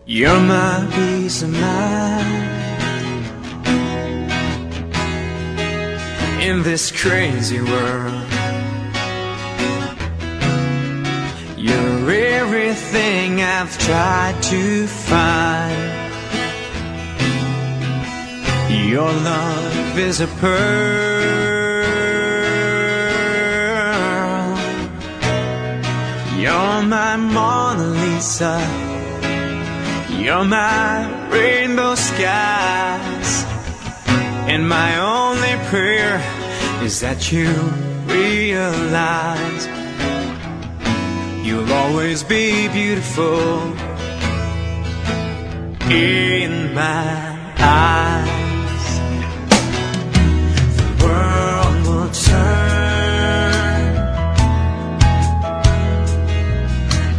You're my peace of mind in this crazy world. You're everything I've tried to find. Your love is a pearl. You're my Mona Lisa. You're my rainbow skies. And my only prayer is that you realize you'll always be beautiful in my eyes. The world will turn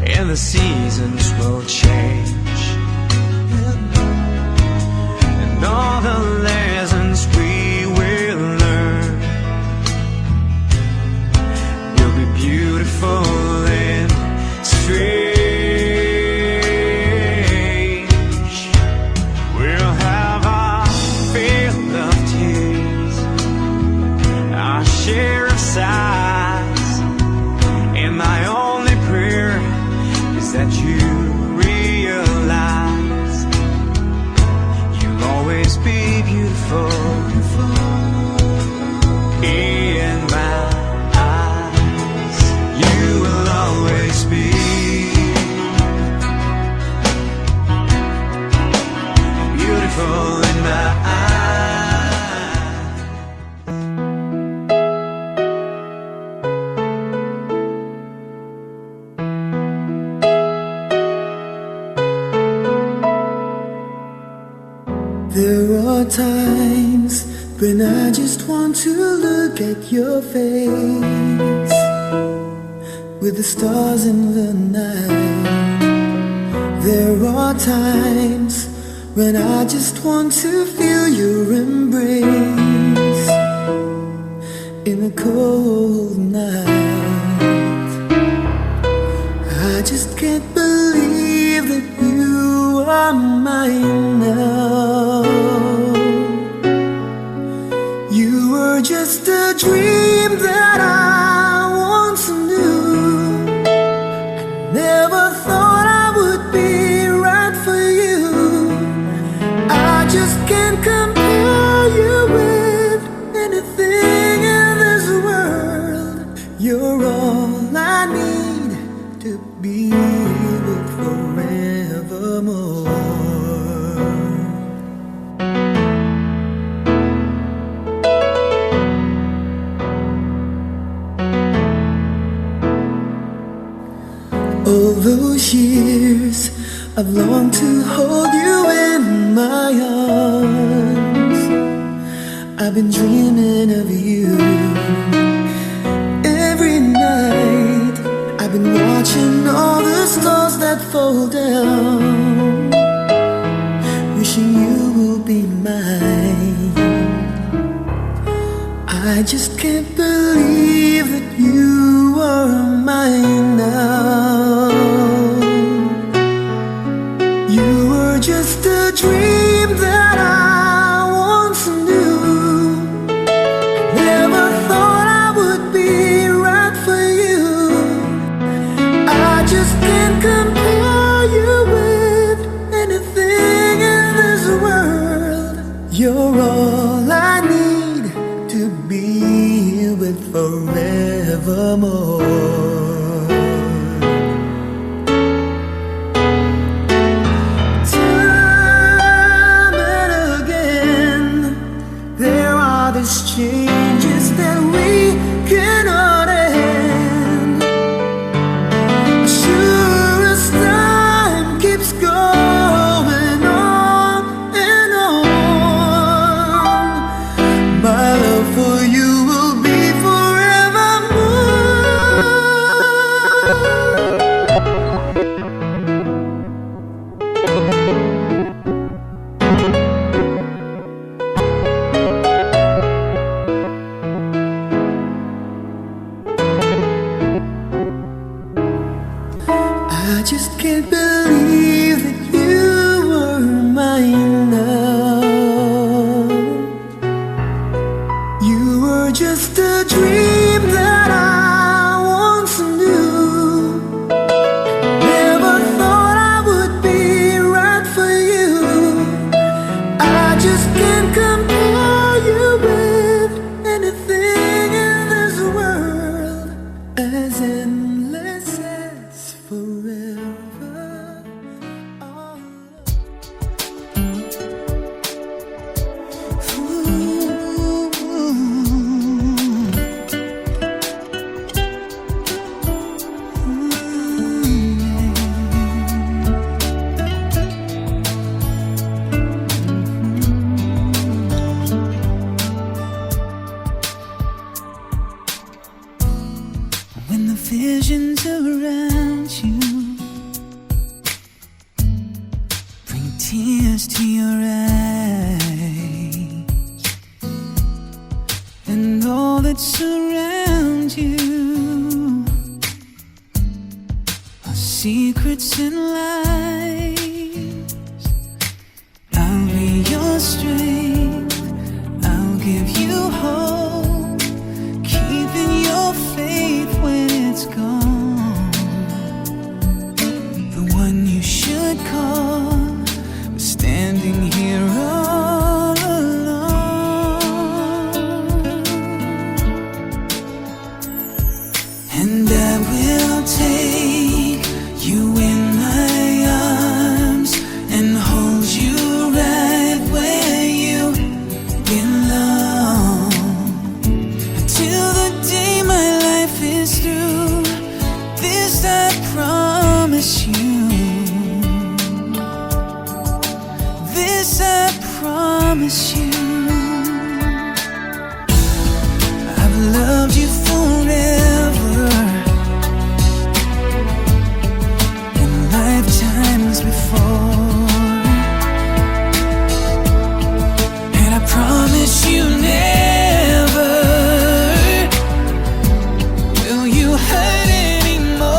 and the seasons will change, and all the lessons we will learn will be beautiful and strange. We'll have our fill of tears, our share of sighs, and my only prayer is that you realize you'll always be beautiful in my eyes. You will always be beautiful in my eyes. There are times when I just want to look at your face with the stars in the night. There are times when I just want to feel your embrace in a cold night. I just can't believe that you are mine now. You were just a dream that I once knew. I never thought I would be right for you. I just can't compare you with anything in this world. You're all I need to be with forevermore. All those years I've longed to hold you in my arms. I've been dreaming of you every night. I've been watching all the stars that fall down, wishing you will be mine. I just can't believe that you are mine now. You were just a dream that I once knew. Never thought I would be right for you. I just can't compare you with anything in this world. You're all I need to be with forevermore. Time and again, there are these changes that we cannot end. Sure as time keeps going on and on, my love for you will be forevermore. I just can't believe that you would surround you. Our secrets and lies. I'll be your strength. I'll give you hope, keeping your faith when it's gone. The one you should call was standing here all alone. And I will take you in my arms and hold you right where you belong, until the day my life is through. This I promise you. This I promise you. I've loved you forever, in lifetimes before, and I promise you never will you hurt anymore.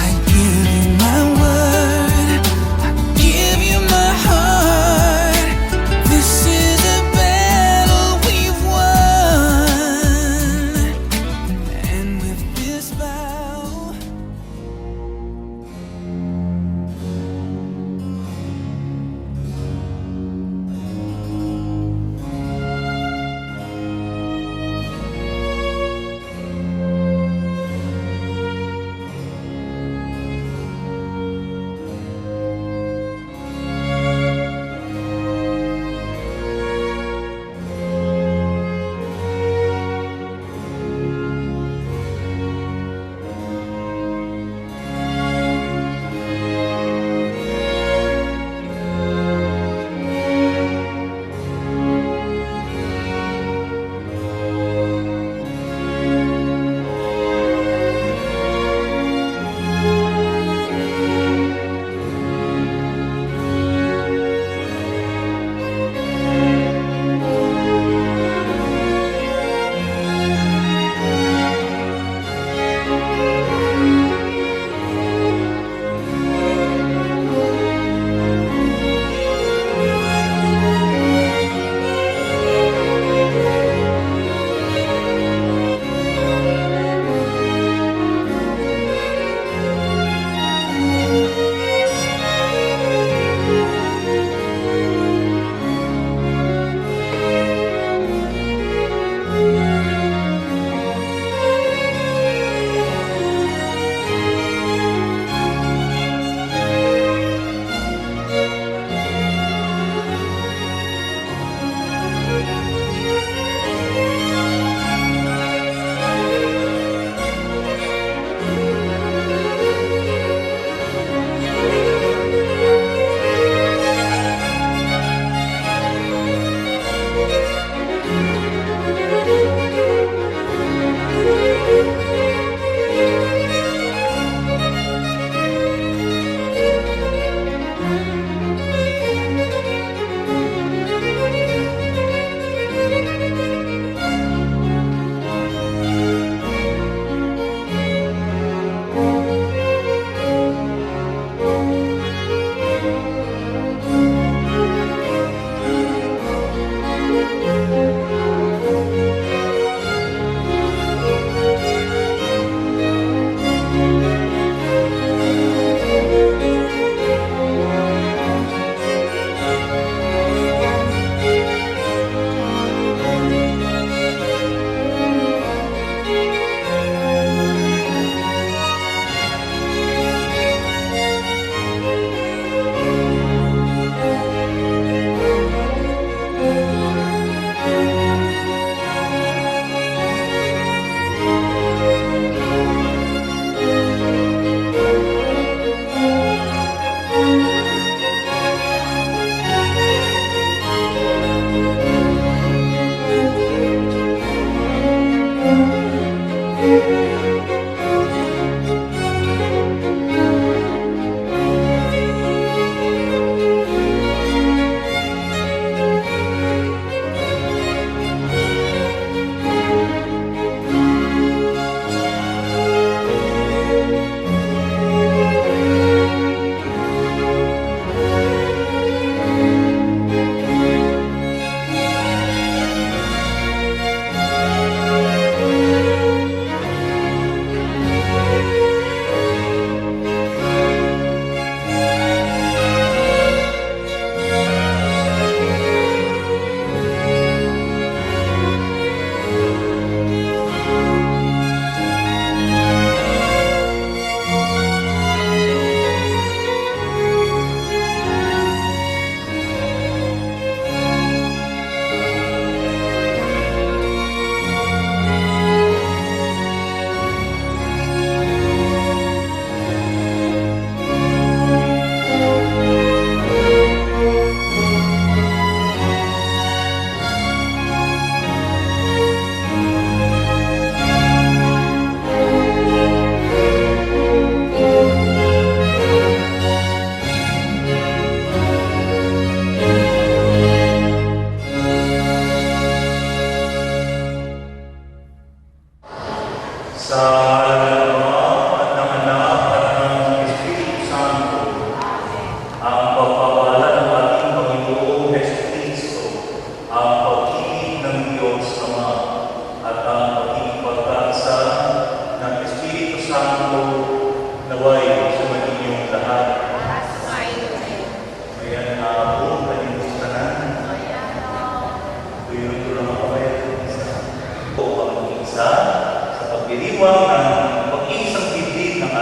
I give you my word, I give you my heart.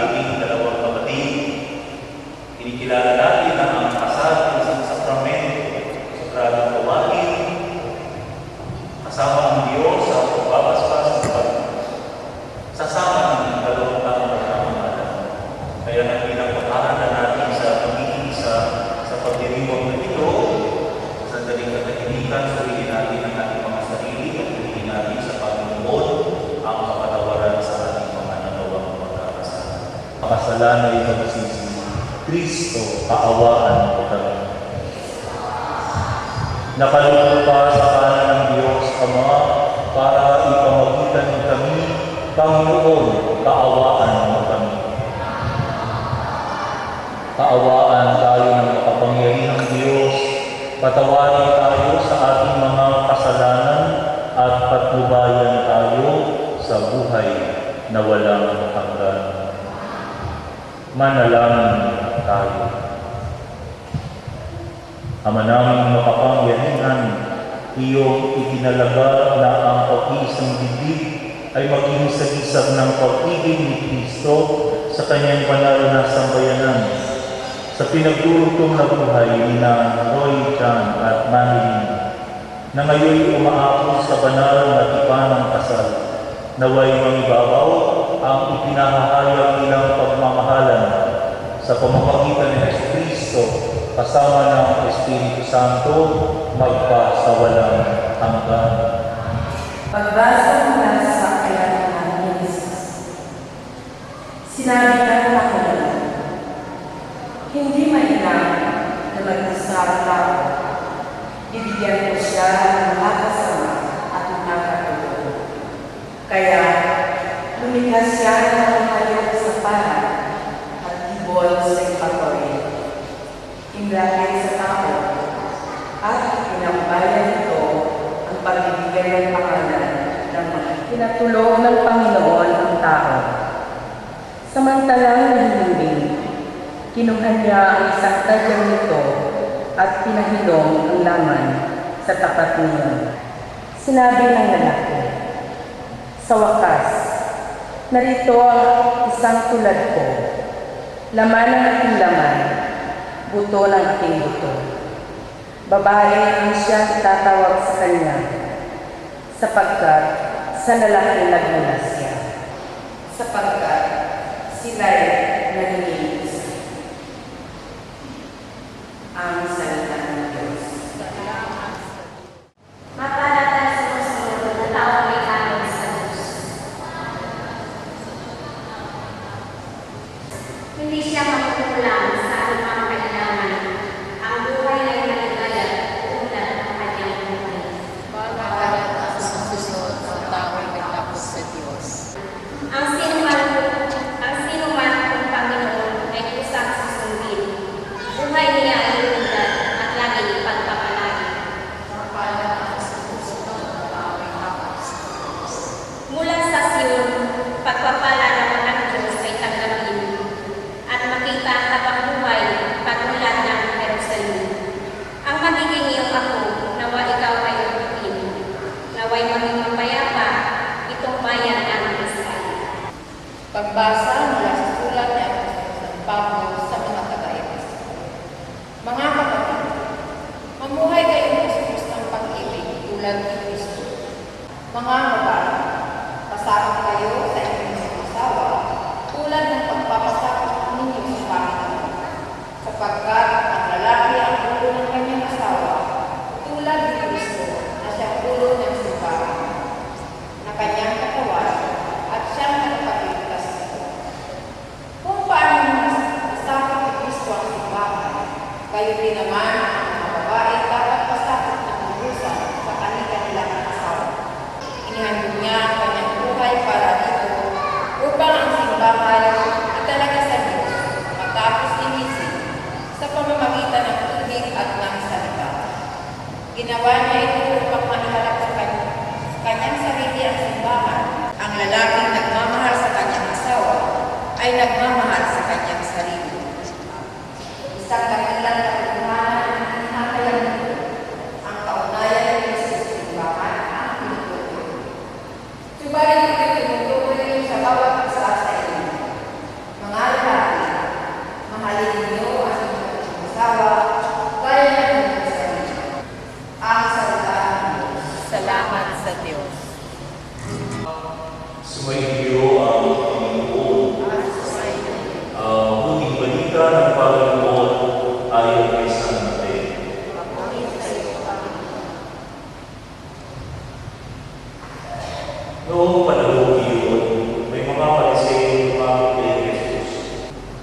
ating dalawang kapatid. Kinikilala natin na ang kasal ay isang sakramento, sagradong gawain, kasama ang Diyos sa pagbabasbas ng pagsasama ng dalawang taong nagmamahalan. Kaya nang pinagpapahalaga natin sa pagiging isa sa pagdiriwang na ito, sa daling katahimikan, suriin natin ang ating mga sarili at hilihin natin sa Panginoon ang kapatawaran sa ating mga nagawang pagkakasala. Kasalanan ay magsisi. Kristo, kaawaan mo kami. Nakalulog ka sa kanan ng Diyos, Ama, para ipamagitan mo kami, Panginoon, kaawaan mo kami. Kaawaan tayo ng makapangyarihang Diyos, patawarin tayo sa ating mga kasalanan at patnubayan tayo sa buhay na walang hanggan. Manalangin tayo. Ama naming makapangyarihan, iyong itinalaga na ang pag-iisang bibig ay maging sagisag ng pag-ibig ni Kristo sa kanyang banal na sambayanan. Sa pinagdurugtong na buhay ni Roy, John at Manilyn, na ngayon umaakot sa banal na tipan ng kasal, naway mangibabaw ang ipinahahayag nilang pagmamahalan sa pamamagitan ni Jesucristo kasama ng Espiritu Santo magpasawalang hanggan. Pagbasa mula sa aklat ng Genesis. Sinabi ng Panginoon, hindi mainam na mag-isa ang tao. Ibigyan ko siya ng makakasama at makakatulong. Kaya, lumikha siya ng hayop sa parang at ibon sa ipatoy. Inlagay sa tao at pinambayan ito ang pagbibigay ng pangalan ng mga pinatulong ng Panginoon ang tao. Samantalang nahihiling, kinuha niya ang isang tadyang nito at pinahilong ang laman sa tapat niya. Sinabi ng lalaki, sa wakas, narito ang isang tulad ko, laman ng aking laman, buto ng aking buto. Babae ang siyang tatawag sa kanya, sapagkat sa lalaki nagmula siya, sapagkat sila'y naging isa. Ang salita ng Diyos. Mapalad ang sumusunod na taong may kanon sa Diyos. Hindi siya makukulang sa anumang kailangan. Ang buhay ay maligaya tulad ng kanyang buhay. Mapalad ang sumusunod na taong may tapos sa Diyos. Ang sinuman kung Panginoon ay kusang susundin. Buhay niya ay tulad at laging pagpapalagi. Mapalad ang sumusunod na taong may tapos sa Diyos. Mula sa Sion, pagpapala ng mga Diyos ay tanggapin at makita ang habang buhay pagmulat ng Jerusalem. Ang magiging iyong ako, nawa ikaw ay utukin, naway maging mapayapa itong bayan ng Israel. Pagbasa mula sa sulat ni Apostol Pablo sa mga taga-Efeso. Mga kapatid, mamuhay kayo ng sus ng pag-ibig tulad ni Kristo. Mga babae, pasakot kayo sa inyong mga asawa tulad ng pagpapasakot ninyo sa Panginoon. Sapagkat ang lalaki ang ulo ng kanyang asawa tulad ni Kristo na siyang ulo ng simbahan, na kanyang katawan at siyang nagpapagligtas nito. Kung paano nasakot ni Kristo ang simbahan, kayo din naman ang mga babae dapat pasakot ng lubusan sa kanilang asawa. Inihandog niya ang kanyang buhay para dito upang ang simbahan italaga sa Diyos matapos inisip sa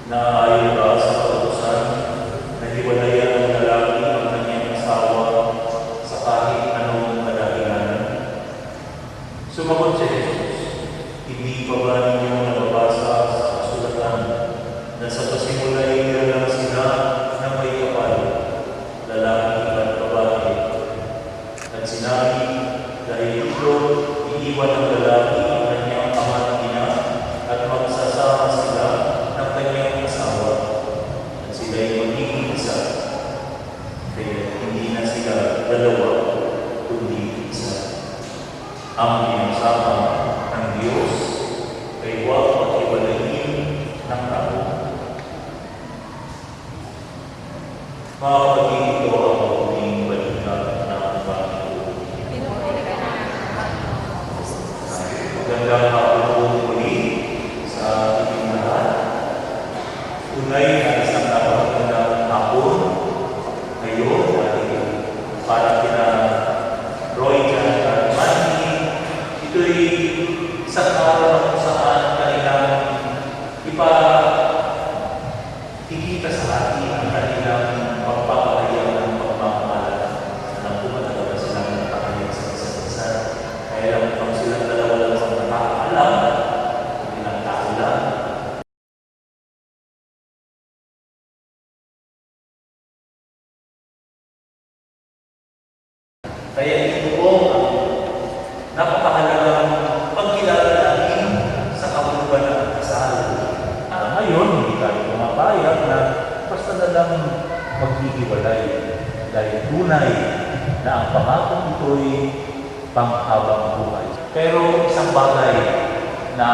Naayon ba sa kautusan na hiwalayan ng lalaki ang kanyang asawa sa kahit anong kadahilanan? Sumagot si Jesus, hindi pa ba ninyo nababasa sa kasulatan na sa pasimulay nilalang sila na may kapal, lalaki at babae? At sinabi, dahil dito, iiwan ng lalaki ang kanyang ama at ina at magsasama sila ng kanyang asawa at sila'y magiging isa. Kaya hindi na sila dalawa, kundi isa. Ang pinagsamang ng Diyos ay huwag maghiwalayin ng tao. Mga kapatid, ito ang mabuting balita ng Panginoon. Magandang hapon po muli sa ating lahat. Tunay na isang napakagandang hapon ngayon para kina Roy at Manny. Ito'y isang araw kung saan kanilang ipakikita sa atin ang kanilang pagpapahayag ng pagmamahal. Alam ko matalaga silang nakakayag sa isa't isa. Kaya lang kung silang dalawa lang sa nakakaalam, hindi lang tao lang. Kaya ito po ang napakahalagang pagkilala natin sa kabuluhan ng kasal. Ngayon, hindi tayo pumapayag na basta na lang maghihiwalay dahil tunay na ang pangakong ito'y panghabang buhay. Pero isang bagay na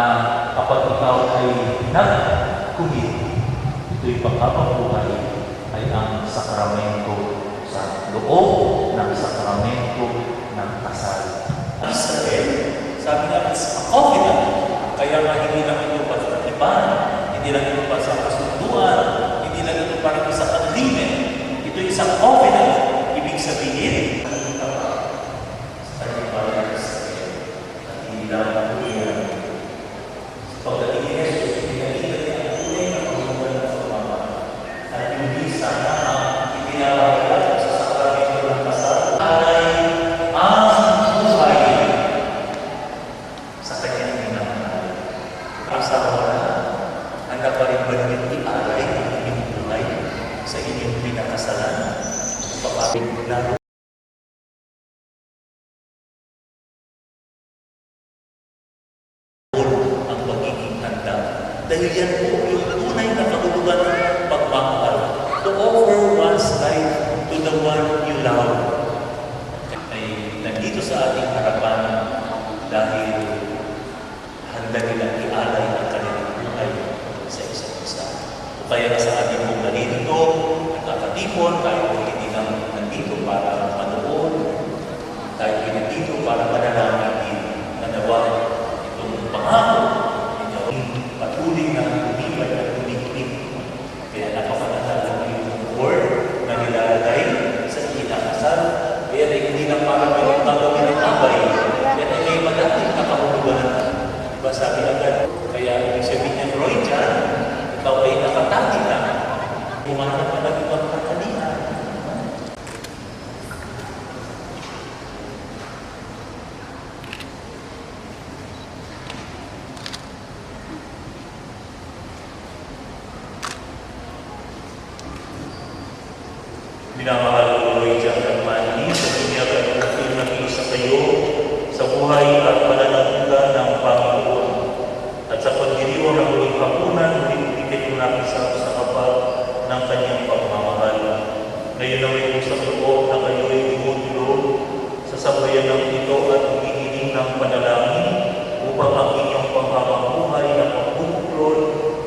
kapag ikaw ay nag-commit, ito'y panghabang buhay ay ang sakramento sa loob ng sakramento ng kasal. Israel, sabi nga, it's a covenant. Kaya nga hindi lang ito para sa iban, hindi lang ito para sa kasunduan, hindi lang ito para sa agreement. Ito isang covenant. Ibig sabihin, sa kanyang Israel, at hindi lang ang ulihan. Pagdating ni Jesus, pinakita niya ang tunay na pagkakulan ng pagmamahal. At hindi sana ang ipinapakita sa sakramento ng kasal ay ang buhay sa kanyang minamahal. Asawa na, handa pa rin ba namin i-alay ang inyong buhay sa inyong pinakasalan? Papapin lalo ang pagiging handa. Dahil yan po yung tunay na kahulugan ng pagmamahal. To offer one's life to the one you love. Ay nandito sa ating harapan dahil handa nilang i-alay ang kanilang buhay sa isa't isa. O kaya sa ating mga narito, nagkakatipon, tayo hindi lang nandito para manood, tayo nandito para manalangin din na nawa itong pangako ninyo patuloy na umibay at umikip. Kaya napakatala yung word na nilalagay sa inakasal. Kaya ay hindi lang para may gagawin ng abay. Kaya ay may madating nakahulugan. Diba sabi agad? Kaya ibig sabihin niya, Roy dyan, ikaw ay nakatati na. Umanap ka ng ibang kakalihan. Minamahal ko Roy dyan at Manny, sa dunya kayo kung nag-iisa kayo sa buhay at pananagutan ng Panginoon. At sa pagdiriwang ng uling hapunan, hindi kayo nakisama sa kapal ng kanyang pagmamahal. Ngayon na may usap loob na kayo ay dimutulo sa sabayan ng ito at humihiling ng panalangin upang ang inyong panghabang buhay na pagbubuklod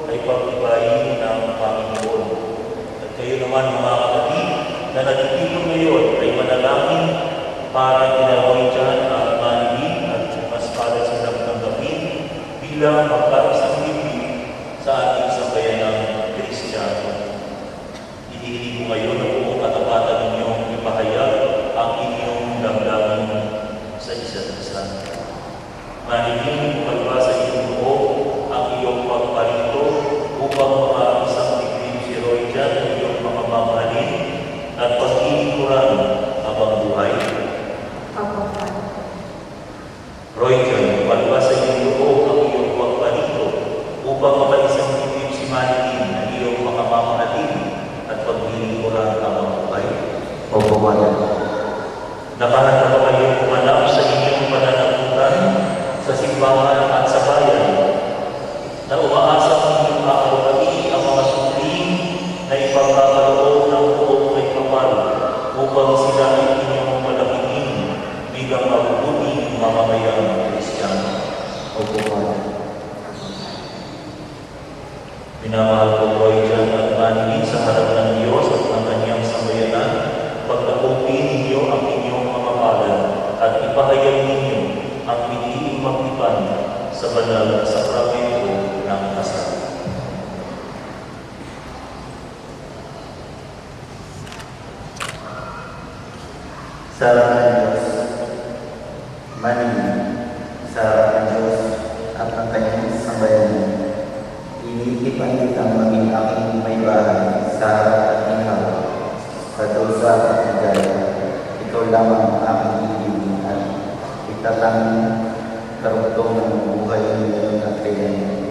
ay pag-ibayin ng Panginoon. At kayo naman mga kapatid na nagtitipon ngayon ay manalangin para tinawin dyan at manigin at mas para silang tanggapin bilang magkaisang libig sa ating sabayan ng Kristiyano. Hinihiling ko ngayon na buong katapatan ninyong ipahayag ang inyong damdamin sa isa't isa. Manigin mo sa iyong loob ang iyong pagparito upang makaisa Opo, Father. Nakahanda ba kayong pumanap sa inyong pananagutan sa simbahan at sa bayan na umaasa ang inyong aawali ang mga supling na ipagkakaroon ng buong may kapal upang sila ay inyong malakingin bilang mabubuting mamamayang Kristiyano? Opo, Father. Minamahal ko po ay dyan at maningin sa harap ng Diyos at ng kanyang sambayanan, pagtakumpin ninyo ang inyong mga palad at ipahayag ninyo ang piniling magtipan sa banal na sakramento ng kasal. Sa harap ng Diyos, maningin sa harap ng Diyos at ng kanyang sambayanan, iniipan kitang maging aking may bahay sa harap at ginhawa, sa dosa at higaya. Ikaw lamang ang aking iibigin at itatanging karugtong ng buhay ngayon at kailanman.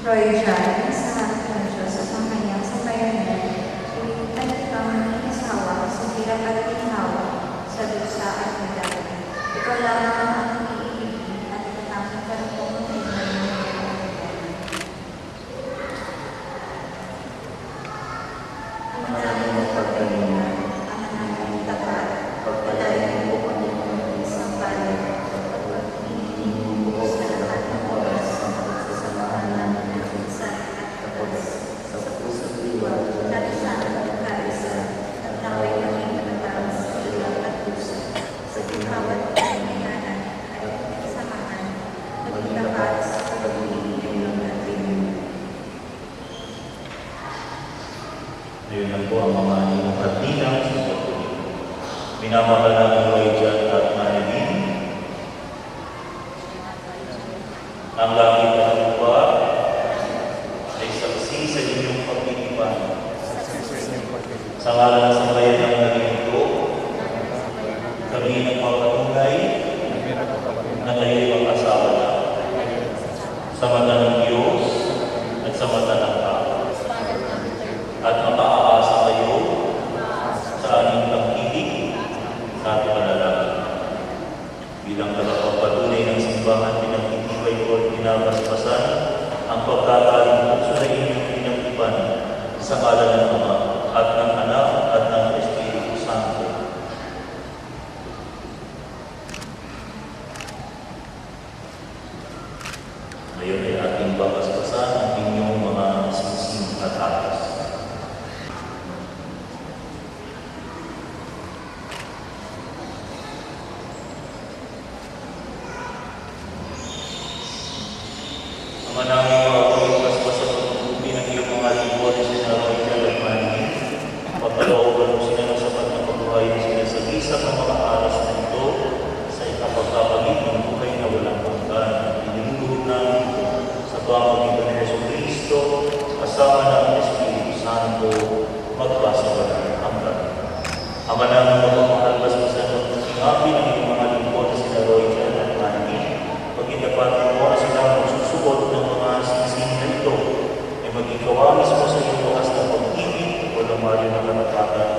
Roy John, sa harap ng Diyos at ang kanyang sambayanan, iniipan kitang maging asawa sa hirap at ginhawa, sa dusa at higaya. Ikaw lamang ang aking iibigin at itatanging karugtong ng buhay ngayon at kailanman. Ang manaming pagkalinga, ang manaming tapat, pagpalain mo ang iyong isang bayan, at hinihingi mo sa lahat ng oras ang pagsasamahan namin ng minsan at kapos, sa puso't diwa, dalisan at kaisa, at naway kami natatawag sa ilang at puso, sa ginhawa at kamayanan at kasamahan, maging tapat sa pag-ibig ngayon at kailanman. Ayun lang po ang mga inyong katinang sa pagtuloy. Minamahal namin Roy John at Manilin. Ang langit at lupa ay saksi sa inyong pagtitipan. Sa ngalan ng sambayan ng nalilito, kami nagpapatunay na kayo'y mag-asawa na sa mata ng Diyos at sa mata ng tao. At makaasa kayo sa aming pag-ibig at panalangin. Bilang tagapagpatunay ng simbahan, pinagtitibay ko at pinapaspasan ang pagkakalimpuso na inyong pinagtipan sa ngalan ng Ama at ng Anak at ng Espiritu Santo. Ngayon ay ating papaspasan ang inyong mga singsing at atas. Manaming mga pagigpas pa sa pagtutupi ng iyong mga libon na sinaroy ka at maningin. Pagkalooban mo sila ng sapat na pagbuhay na sinasagisap ng mga aras na ito sa ikapagkapagit ng buhay na walang hanggan. Piniluluhod namin ito sa pamamagitan ni Jesucristo kasama ng Espiritu Santo magpasawalang hanggan. Ama namin magpapahal basbasan at singapi ng iyong mga libon na sinaroy ka at maningin. Pagkitapatin mo na sila magsusubot ng mga singsing na ito ay maging kawamis mo sa iyong wakas na pag-ibig o lamaryo ng kamatatan.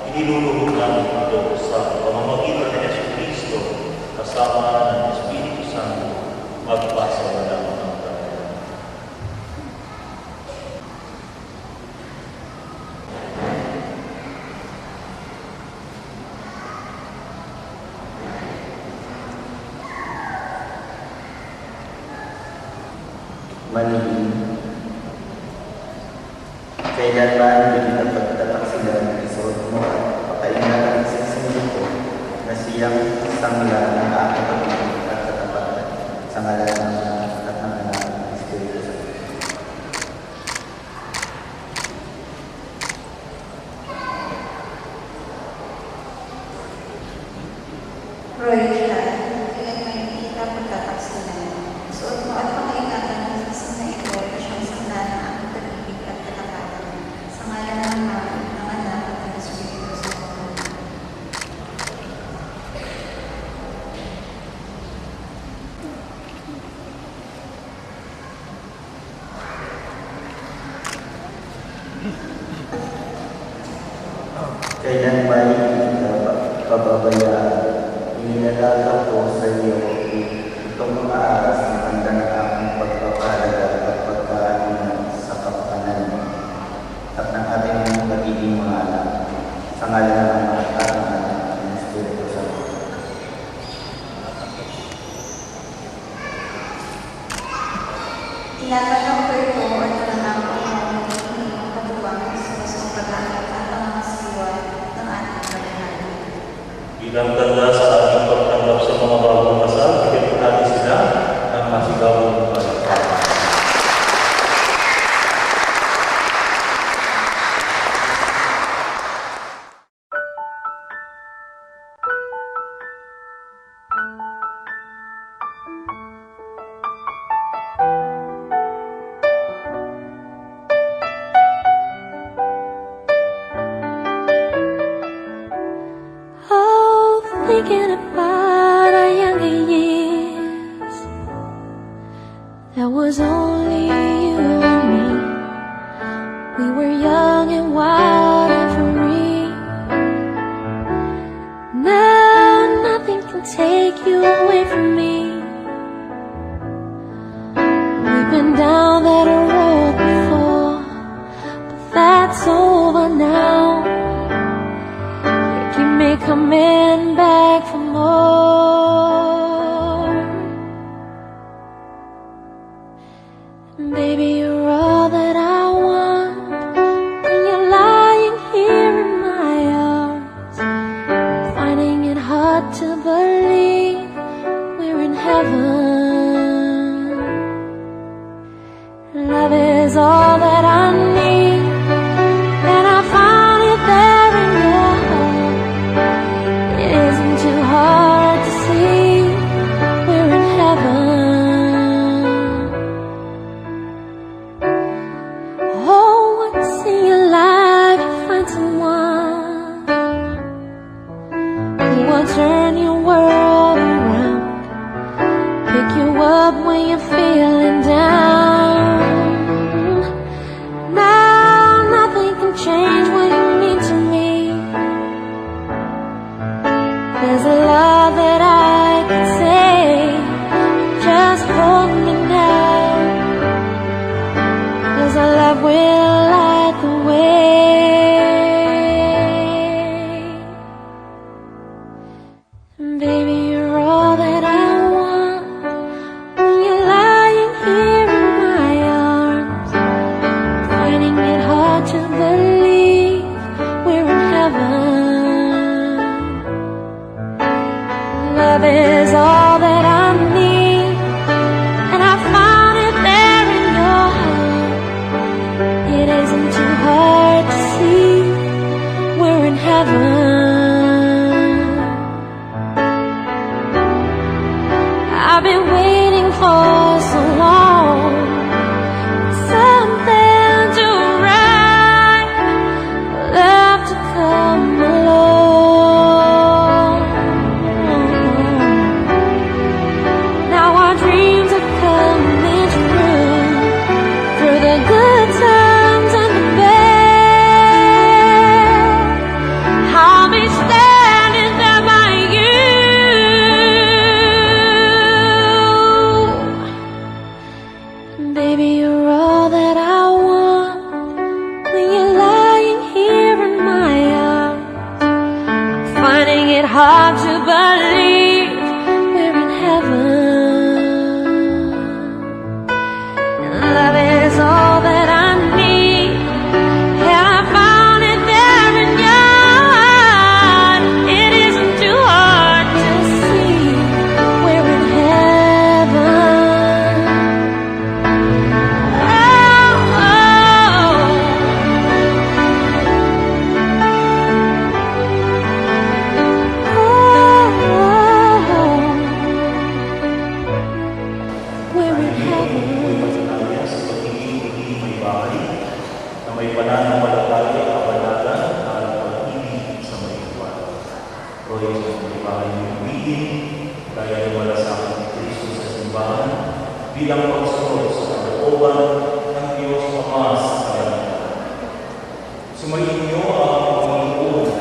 Iniluluhod namin ito sa pamamagitan ni Jesucristo kasama ng Espiritu Santo magpasawalang hanggan. Maningin, kailanman hindi na pagtataksilan, isuot mo at pakaingatan sa sinin ko na siyang sangla ng aking pag-ibig at katapatan sa ngalan ng Ama at ng Anak at ng Espiritu Santo. Roy John, kailanman hindi ka pagtataksilan. Suot mo at pakaingatan ng isang na ito na siyang sangla ng aking pag-ibig at katapatan sa ngalan ng Ama, ng Anak at ng Espiritu Santo. Kailan ba hindi kita pababayaan? Inilalala ko sa iyo itong mga aras na handa ng aking pagpapahalaga at pagkaalinan sa kapakanan mo at ng ating magiging mga anak sa ngalan ng mga ating anak ng Espiritu Santo. Tinatanong ko ito at tanang ko ang kabuwang sa masong pag-aaral at ang mga siwa ng ating paghahalin. Bilang tanda sa ating pagtanggap sa mga bagong kasal, bigyan natin sila ng masigawang buhay. Oh, thinking about our younger years, there was only you and me. We were young and wild and free. Now nothing can take you away from me. We've been down that road before, but that's over now. Keep me coming back for more. Baby, you're all that I want when you're lying here in my arms. Finding it hard to believe we're in heaven. Love is all that I need, and I found it there in your heart. It isn't too hard to see we're in heaven. Oh, once in your life you find someone who will turn your world around, pick you up when you're feeling down. Now nothing can change what you mean to me. There's a lot that I could say, just hold me now, 'cause our love will light the way. Baby, you're all that I want when you're lying here in my arms. Finding it hard to believe we're in heaven. Love is all that I need, and I found it there in your heart. It isn't too hard to see we're in heaven. I've been waiting for so long, something to right, love to come along. Now our dreams are coming true, through the good times and the bad. I'll be standing there by you. Baby, you're all that I want when you're lying here in my arms. Finding it hard to believe we're in heaven. And love is all that I need, and I found it there in your heart. It isn't too hard to see we're in heaven. We're in heaven. Pagkakaya sa pagiging may bahay na may pananampalataya, kabanalan at pag-ibig sa may iwan. Roy, sa may bahay ng ibigin, kaya lumala sa akin ni Kristo sa simbahan bilang pagsunod sa kalooban ng Diyos Ama sa kalangitan. Sumayin niyo ang Panginoon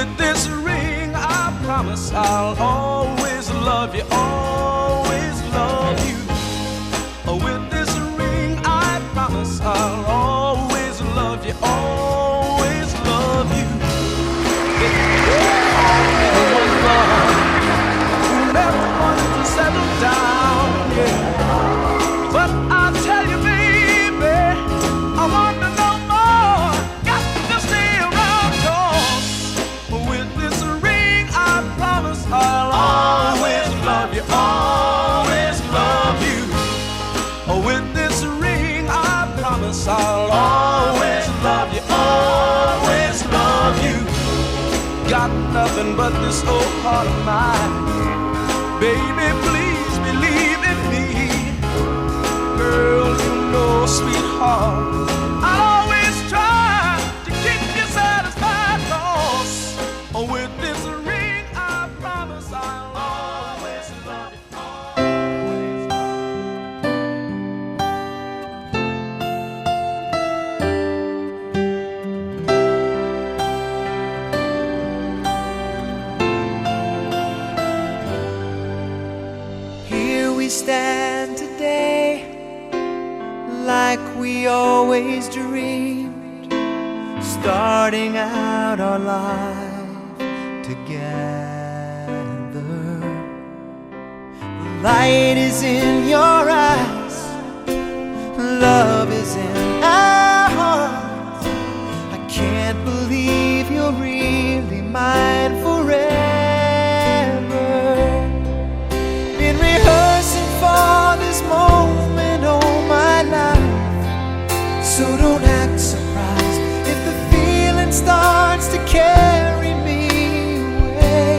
With this ring, I promise I'll always love you, always love you. With this ring, I promise I'll always love you, always love you. There was love who never wanted to settle down, yeah. But I'll tell you, baby, I want to know more. Got to stay around, 'cause with this ring, I promise I'll always love you, always love you. With this ring, I promise I'll always love you, always love you. Got nothing but this old heart of mine. Baby, please believe in me. Girl, you know, sweetheart, I'll always try to keep you satisfied, 'cause with this ring, I promise I'll always love you, always love you. Here we stand today, like we always dreamed, starting out our life together. The light is in your eyes, love is in our hearts. I can't believe you're really mine forever. Been rehearsing for this moment all my life, so don't act surprised if the feeling starts to carry me away.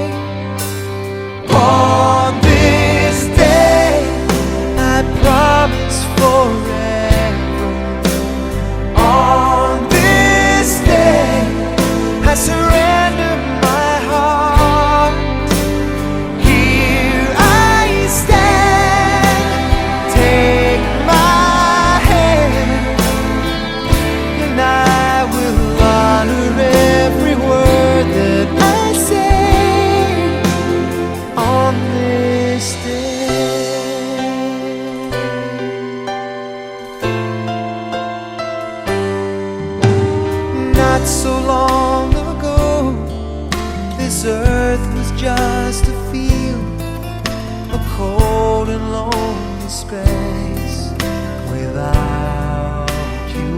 On this day, I promise forever. On this day, I surrender my heart. Here I stand, take my hand, and I will honor every word that I say on this day. Not so long ago, this earth was just a field, a cold and lonely space without you.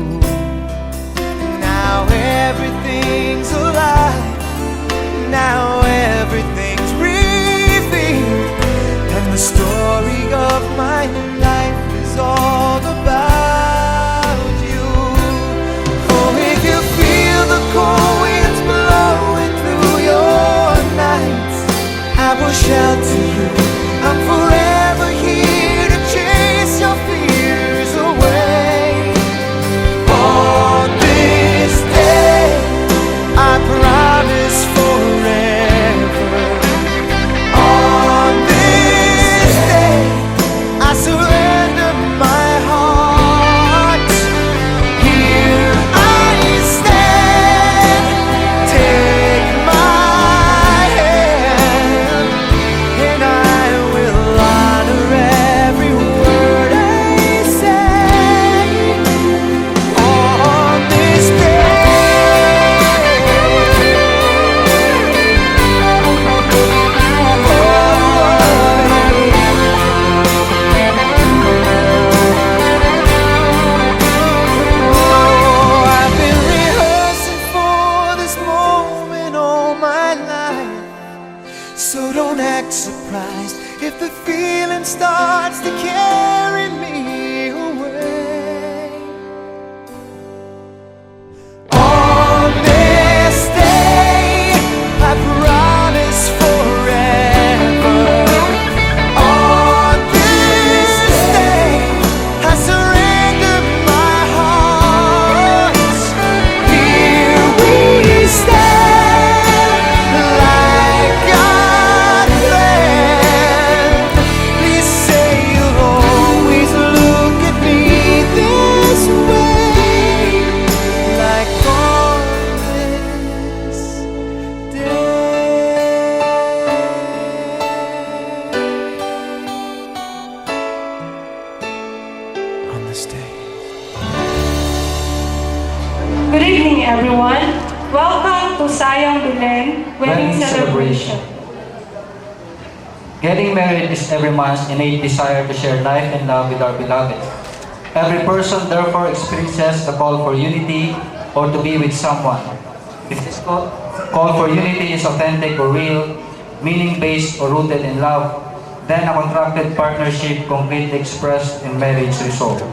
Now everything's alive, now everything's revealed, and the story of my life is all about you. Oh, if you feel the cold winds blowing through your nights, I will shout to you, I'm forever here to chase your fears away. On this day, I promise forever. On this day, I surrender my heart. Here I stand, take my hand, and I will honor every word I say on this I've been rehearsing for this moment all my life, so don't act surprised if the feeling starts to carry me away. On this day, I promise forever. On this day, I surrender my heart. Here we stand, like God planned. Please say you'll Good evening, everyone. Welcome to Sayang Bilen Wedding Celebration. Getting married is every man's innate desire to share life and love with our beloved. Every person therefore experiences the call for unity or to be with someone. If this call for unity is authentic or real, meaning-based or rooted in love, then a contracted partnership concretely expressed in marriage resolved.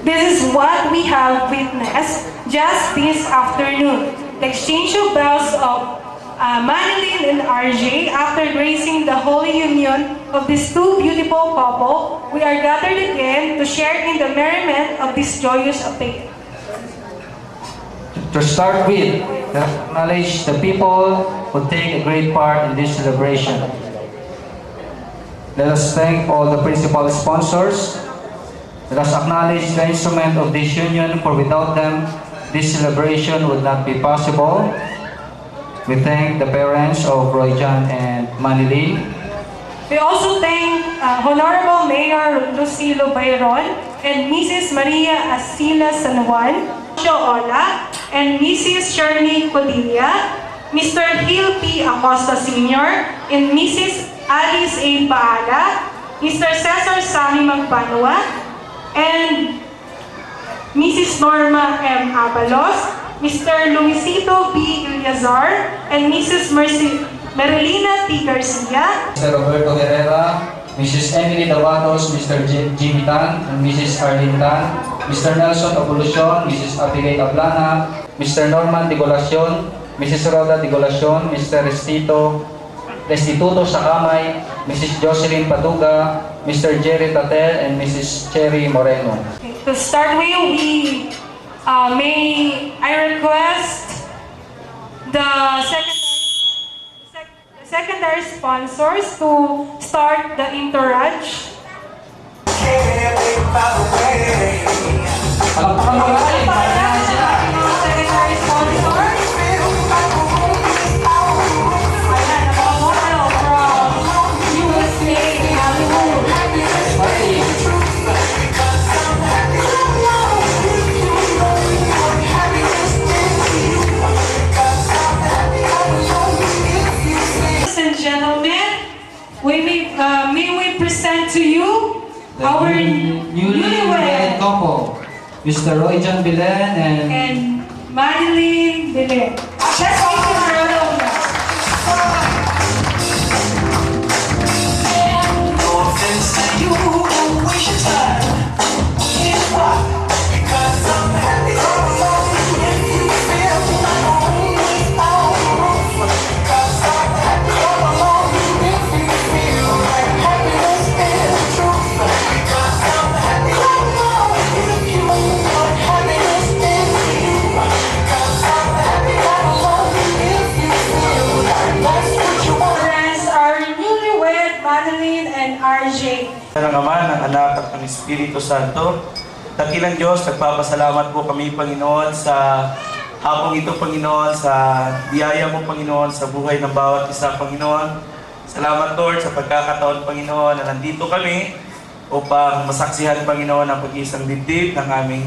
This is what we have witnessed just this afternoon. The exchange of bells of Manilyn and RJ after gracing the holy union of these two beautiful couple. We are gathered again to share in the merriment of this joyous affair. To start with, let us acknowledge the people who take a great part in this celebration. Let us thank all the principal sponsors. Let us acknowledge the instrument of this union, for without them, this celebration would not be possible. We thank the parents of Royjan and Manilyn. We also thank Honorable Mayor Lucilo Bayron and Mrs. Maria Asila San Juan, Ola, and Mrs. Shirley Codilla, Mr. Gil P. Acosta Sr., and Mrs. Alice A. Paala, Mr. Cesar Sami Magbanua, and Mrs. Norma M. Abalos, Mr. Luisito B. Ilyazar, and Mrs. Marilina T. Garcia, Mr. Roberto Herrera, Mrs. Emily Davatos, Mr. Jimmy Tan, and Mrs. Arlene Tan, Mr. Nelson Abulucion, Mrs. Abigail Ablana, Mr. Norman Digolacion, Mrs. Roda Digolacion, Mr. Restituto Sakamay, Mrs. Jocelyn Paduga, Mr. Jerry Tatel, and Mrs. Cherry Moreno. To start with, I request the secondary sponsors to start the entourage. Secondary sponsors. May we present to you our newlywed couple, Mr. Royjan Bilen and Manilyn Bilen. Let's give them a round of applause. ng Ama, ng Anak at ng Espiritu Santo. Dakilang Diyos, nagpapasalamat po kami, Panginoon, sa hapong ito, Panginoon, sa biyaya mo, Panginoon, sa buhay ng bawat isa, Panginoon. Salamat, Lord, sa pagkakataon, Panginoon, na nandito kami upang masaksihan, Panginoon, ang pag-iisang dibdib ng aming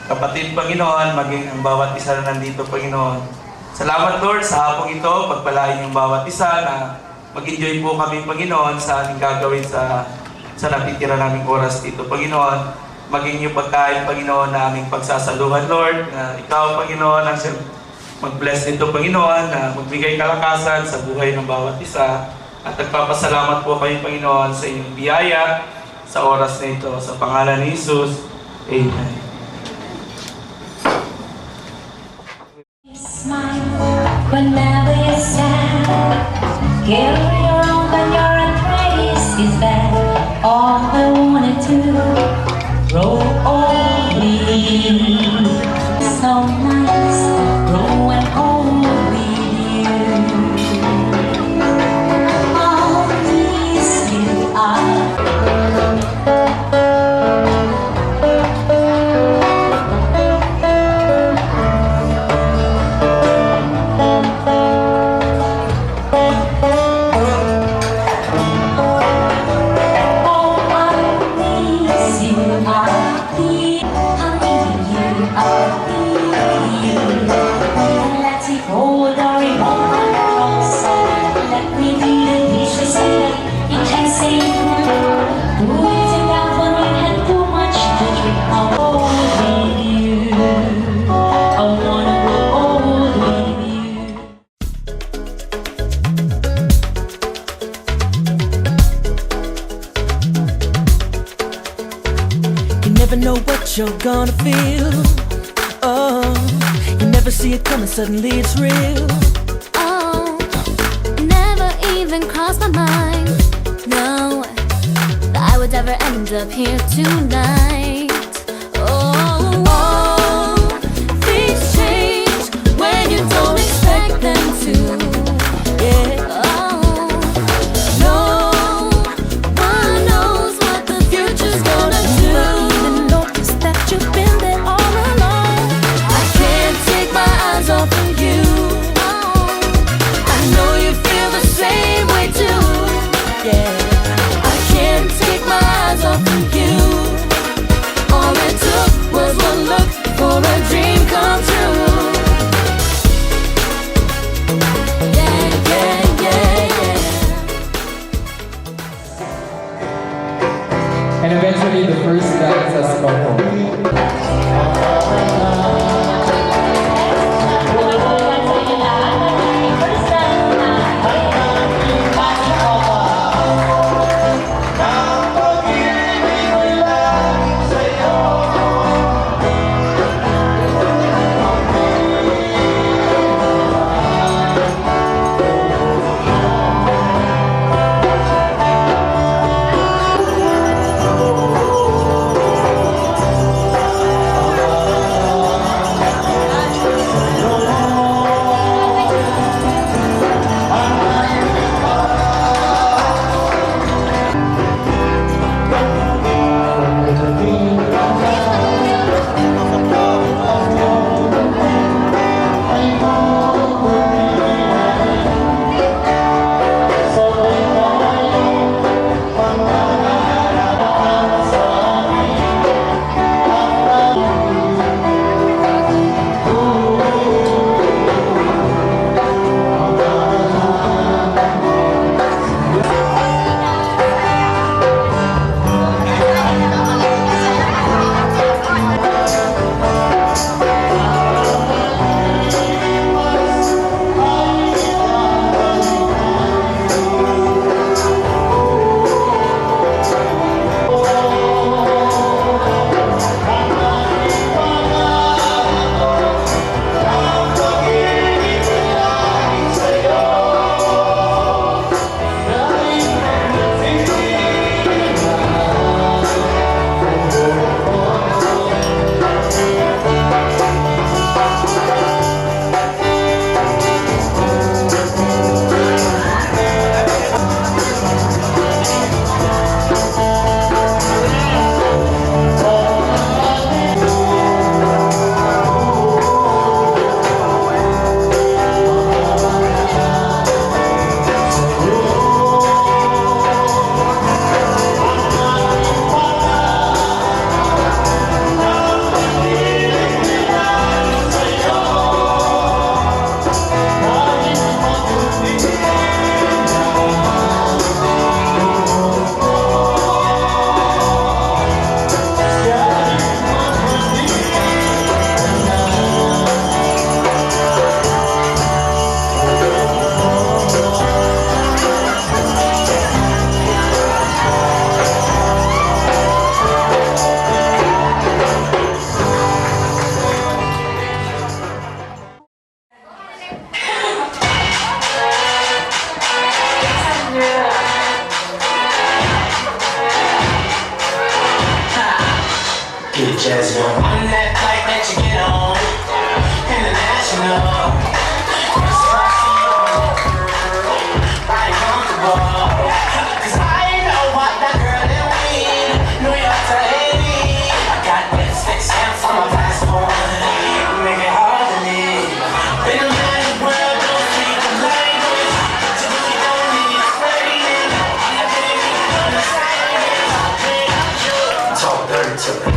kapatid, Panginoon, maging ang bawat isa na nandito, Panginoon. Salamat, Lord, sa hapong ito, pagpalain yung bawat isa na mag-enjoy po kami, Panginoon, sa aming gagawin sa natitira naming oras dito, Panginoon. Maging yung pagkain, Panginoon, na aming pagsasaluhan, Lord. Na Ikaw, Panginoon, ang mag-bless nito, Panginoon, na magbigay kalakasan sa buhay ng bawat isa. At nagpapasalamat po kayo, Panginoon, sa inyong biyaya sa oras na ito. Sa pangalan ni Jesus, Amen. Whenever you're sad, carry on when you're at praise. Is that all I wanna do? Roll on me, so nice, growing old with you. All these you are. gonna feel. Oh, you never see it coming, suddenly it's real. Oh, never even crossed my mind, no, that I would ever end up here tonight. Oh, things change when you don't expect them to. Yeah. Oh, no one knows what the future's gonna do. Even notice that you've been there all along. I can't take my eyes off of you. I know you feel the same way too. Yeah, I can't take my eyes off of you. All it took was one look for a dream come true. Yeah, yeah, yeah, yeah. And eventually the first dance has come home. Jazz one. I'm that flight that you get on, international. Body comfortable. 'Cause I know what that girl in me, New York to Haiti. I got lipstick stamps on my passport, make it hard to leave. Been around the world, don't speak the language, so you don't need to study it. I didn't even understand it. Talk dirty to me.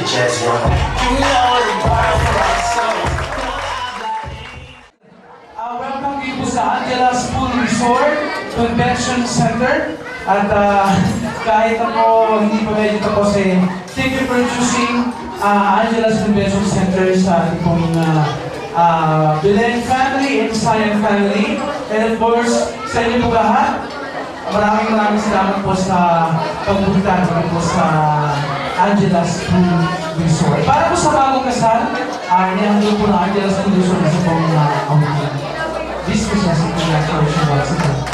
Jazz one. You know the world Welcome kayo po sa Angela's Pool Resort Convention Center. At kahit ako hindi pa medyo tapos thank you for introducing Angela's Convention Center sa ating pong Belen family and Zion family. And of course, sa inyo po lahat, maraming salamat po sa pagpunta po sa Angela's Pool Resort. Para po sa bagong kasal, niyang po na Angela's Pool Resort sa pong this is a congratulations.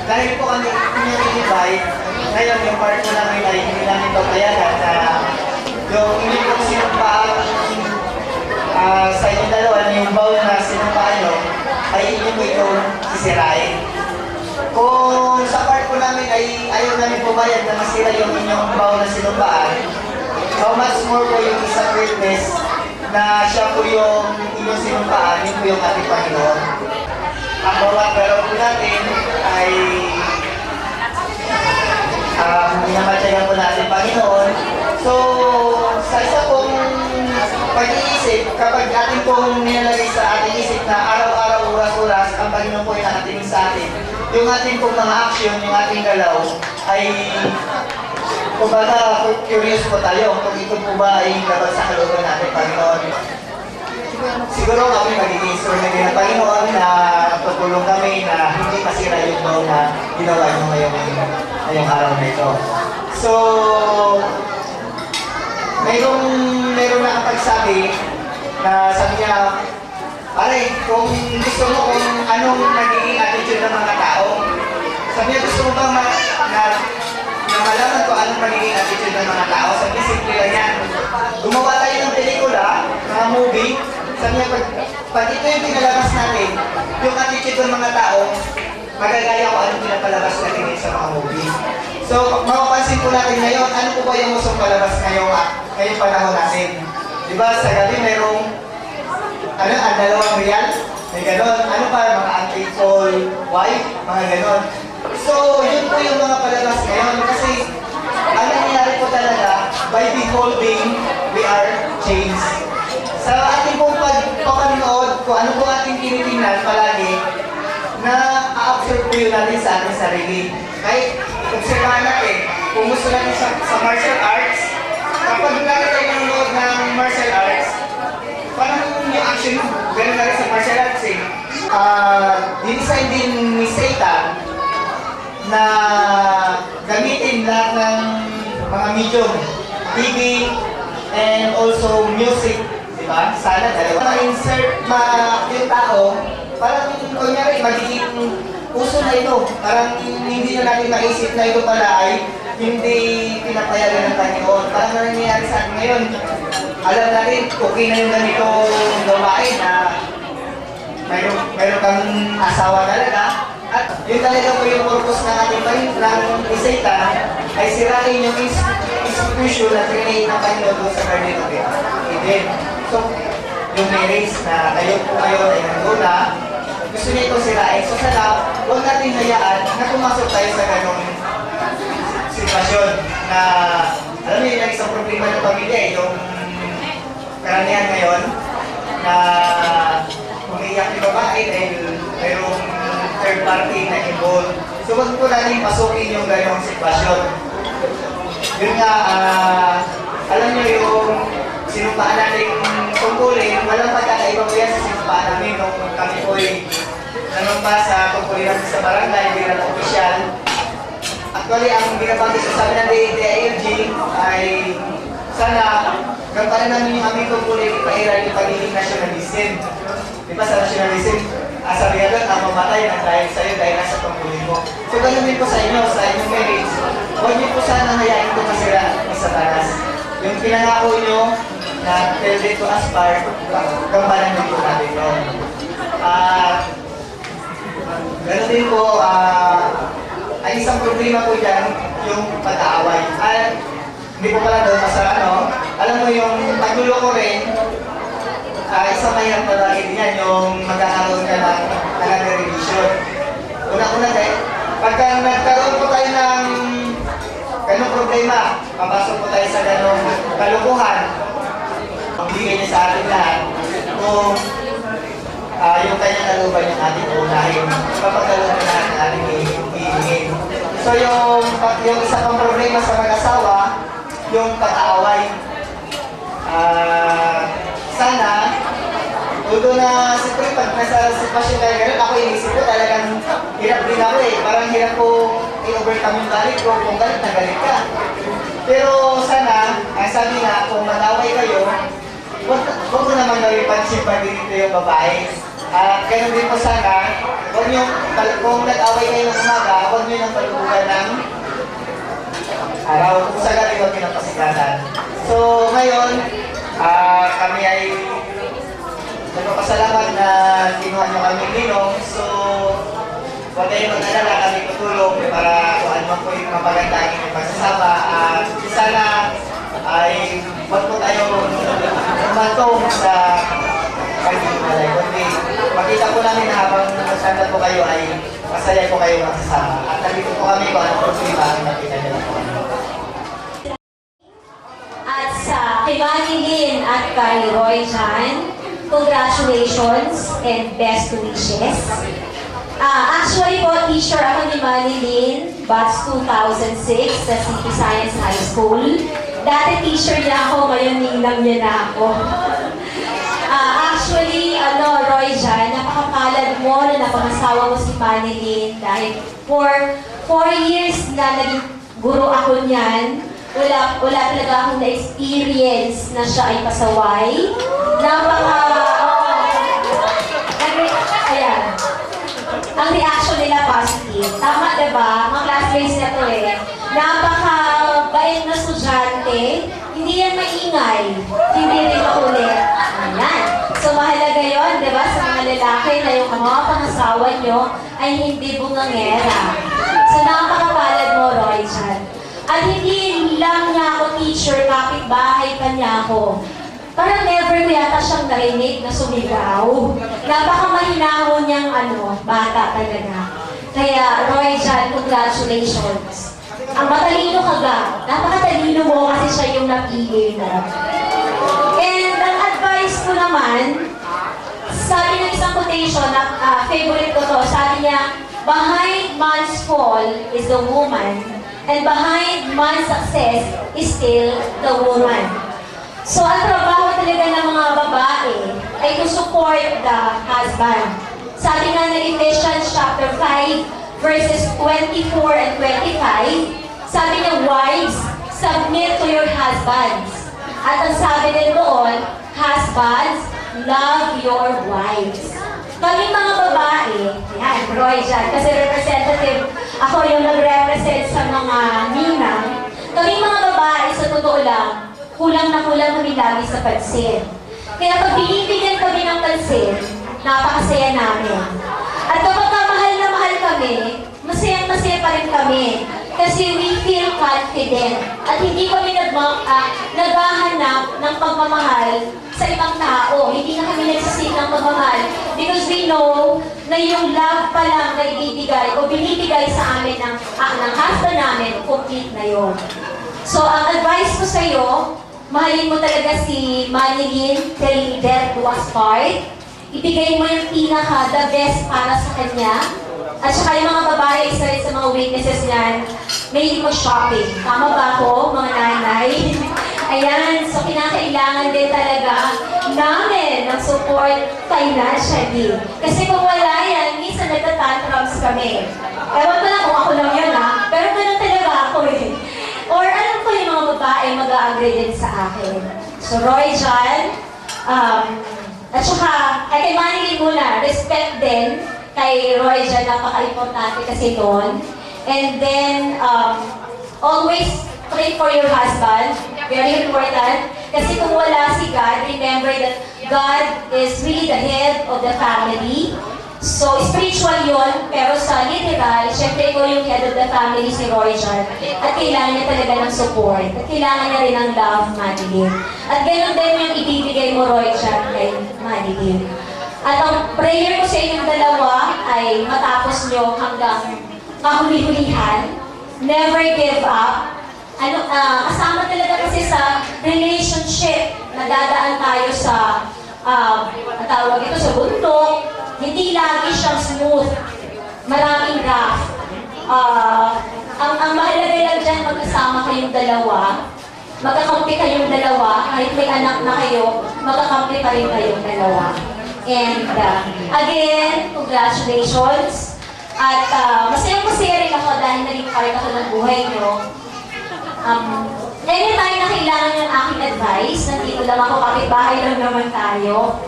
Dahil po kami i-invite, ngayon yung part ko namin ay hindi namin ito payagan na yung hindi kong sinumpaan sa inyong dalawa, yung bowl na sinumpaan nyo, ay hindi ko ito sisirain. Kung sa part ko namin ay ayaw namin pumayag na masira yung inyong bowl na sinumpaan, how much more po yung isang witness na siya po yung inyong sinumpaan, yun po yung ating Panginoon. Ang bawat galaw po natin ay minamatyagan po natin Panginoon. So, sa isa pong pag-iisip, kapag ating pong nilalagay sa ating isip na araw-araw, oras-oras, ang Panginoon po ay nakatingin sa atin, yung ating pong mga action, yung ating galaw, ay kumbaga curious po tayo kung ito po ba ay labas sa kalooban natin Panginoon. Siguro kami magiging instrument ng Panginoon na tutulong kami na hindi masira yung bowl na ginawa nyo ngayong araw na ito. So, mayroong nakapagsabi na sabi niya, pare, kung gusto mo kung anong nagiging attitude ng mga tao, sabi niya, gusto mo bang na malaman ko anong magiging attitude ng mga tao? Sabi niya, simple lang yan. Gumawa tayo ng pelikula, mga movie, sabi niya, pag ito yung pinalabas natin, yung attitude ng mga tao, magagaya ko anong pinapalabas natin sa mga movie. So, mapapansin po natin ngayon, ano po ba yung gustong palabas ngayong panahon natin? Diba, sa gabi mayroong, ang dalawang real, may ganon. Ano pa, mga unfaithful wife, mga ganon. So, yun po yung mga palabas ngayon. Kasi, ang nangyayari po talaga, by beholding, we are changed. sa ating pong pagpapanood, kung ano po ating tinitingnan palagi, na a-observe po yun natin sa ating sarili. Kahit observahan natin, kung gusto natin sa martial arts, kapag lagi tayo nanonood ng martial arts, parang yung action, gano'n na rin sa martial arts eh. Dinesign din ni Satan na gamitin lahat ng mga medium, TV, and also music, di ba? Sana dalawa. Ma-insert yung tao, parang kunyari magiging uso na ito. Parang hindi na natin maisip na ito pala ay hindi pinapayagan ng Panginoon. Parang nangyayari sa atin ngayon. Alam natin, okay na yung ganito gawain na mayroon kang asawa talaga. At yun talaga po yung purpose ng ating ng Satan ay sirain yung institution na trinate ng Panginoon doon sa Garden of Eden. So, yung marriage na kayo po ngayon ay nandun na, gusto niya ito sirain. So, sana, huwag natin hayaan na pumasok tayo sa ganong sitwasyon na, alam niyo, yung isang problema ng pamilya, yung karamihan ngayon na umiiyak yung babae dahil mayroong third party na involved. So, wag po natin pasukin yung ganong sitwasyon. Yun nga, alam niyo yung sinumpaan natin tungkulin, walang pagkakaiba po yan sa sinumpaan namin nung kami po'y nanumpa sa tungkulin natin sa barangay bilang opisyal. Actually, ang binabanggit sa sabi ng DILG ay sana gampanan namin yung aming tungkulin ipairal yung pagiging nationalism. Di ba sa nationalism, sabi nga doon, ang mamatay na dahil sa'yo dahil nasa tungkulin mo. So ganun din po sa inyo, sa inyong marriage, huwag niyo po sana hayain ito masira ni Satanas. Yung pinangako nyo na tell it to aspire, gampanan niyo po natin ito. Ganun din po, ay isang problema po dyan, yung pag-aaway. Hindi po pala doon, alam mo yung pagluloko rin, isang mahirap na lagi din yan, yung magkakaroon ka ng revision. Una-una dahil, pagka nagkaroon po tayo ng ganong problema, papasok po tayo sa ganong kalukuhan, magbigay niya sa atin lahat, kung yung kanyang kaluban yung ating unahin, papagkaluban na natin ating hihingin. So yung isa pang problema sa mag-asawa, yung pag-aaway. Sana, although na siyempre pag nasa sitwasyon tayo ganun, ako inisip ko talagang hirap din ako eh. Parang hirap ko i-overcome yung galit ko kung galit na galit ka. Pero sana, sabi nga, kung mag-away kayo, huwag mo naman gawin pansipan din ito yung babae. Ganun din po sana, kung nag-away kayo ng umaga, huwag nyo nang palubugan ng araw. Kung sa gabi, huwag nyo nang pasikatan. So ngayon, kami ay nagpapasalamat na kinuha nyo kami ninong. So, huwag kayong mag-alala, kami tutulong para kung ano po yung mapaganda ang inyong pagsasama. At sana ay huwag po tayo umantong sa paghihimalay. Kundi, makita po namin na habang nagsanda po kayo ay masaya po kayo magsasama. At nandito po kami kung ano po yung ang nakita nyo po. At sa kay Manny Lynn at kay Roy Jan, congratulations and best wishes. Actually po, teacher ako ni Manny Lynn, batch 2006 sa City Science High School. Dati teacher niya ako, ngayon ninang niya na ako. Actually, Roy Jan, napakapalad mo na napangasawa mo si Manny Lynn dahil for 4 years na naging guro ako niyan. Wala talaga akong na-experience na siya ay pasaway. Ayan. Ang reaction nila positive. Tama, diba? Mga classmates na to eh. Napaka-bait na estudyante. Hindi yan maingay. Hindi rin makulit. Ayan. So, mahalaga yun, diba? Sa mga lalaki na yung mga pangasawa nyo ay hindi bungangera. So, napakapalad mo, Roy Jan. At hindi lang niya ako teacher, kapitbahay pa niya ako. Parang never ko yata siyang narinig na sumigaw. Napakamahinahon niyang bata talaga. Kaya Roy Jan, congratulations. Ang matalino ka ga. Napakatalino mo kasi siya yung napili mo. And ang advice advice ko naman, sabi ng isang quotation na favorite ko to, sabi niya, behind man's fall is the woman, and behind man's success is still the woman. So, ang trabaho talaga ng mga babae ay to support the husband. Sabi nga ng Ephesians chapter 5, verses 24 and 25, sabi niya, wives, submit to your husbands. At ang sabi din doon, husbands, love your wives. Kami mga babae, yan, Roy dyan, kasi representative, ako yung nag-represent sa mga ninang. Kami mga babae, sa totoo lang, kulang na kulang kami lagi sa pansin. Kaya pag binibigyan kami ng pansin, napakasaya namin. At kapag mahal na mahal kami, masayang-masaya pa rin kami. Kasi we feel confident at hindi kami naghahanap ng pagmamahal sa ibang tao. Hindi na kami nagsisik ng pagmamahal because we know na yung love pa lang na ibibigay o binibigay sa amin ng husband namin, complete na yun. So, ang advice ko sa iyo, mahalin mo talaga si Manilyn till death do us part. Ibigay mo yung pinaka the best para sa kanya. At saka yung mga babae, isa rin sa mga weaknesses niyan, may shopping. Tama ba ako, mga nanay? Ayan, so kinakailangan din talaga namin ng support financially. Kasi kung wala yan, minsan nagtatantrums kami. Ewan ko lang kung ako lang yun pero ganun talaga ako Or alam ko yung mga babae mag-a-agree din sa akin. So Roy dyan, at saka, kay Manilyn muna, respect din kay Roy dyan, napaka-importante kasi doon. And then, always pray for your husband. Very important. Kasi kung wala si God, remember that God is really the head of the family. So, spiritual yun, pero sa literal, syempre ko yung head of the family si Roy dyan. At kailangan niya talaga ng support. At kailangan niya rin ng love, Manilyn. At ganoon din yung ibibigay mo, Roy dyan kay Manilyn. At ang prayer ko sa inyong dalawa ay matapos nyo hanggang kahuli-hulihan. Never give up. Kasama talaga kasi sa relationship na dadaan tayo sa tawag ito sa bundok. Hindi lagi siyang smooth. Maraming rough. Ang mahalaga lang dyan, magkasama kayong dalawa. Magkakampi kayong dalawa. Kahit may anak na kayo, magkakampi pa rin kayong dalawa. And again, congratulations. At masayang-masaya rin ako dahil naging part ako ng buhay nyo. Anytime na kailangan yung aking advice, nandito lang ako, kapitbahay lang naman tayo.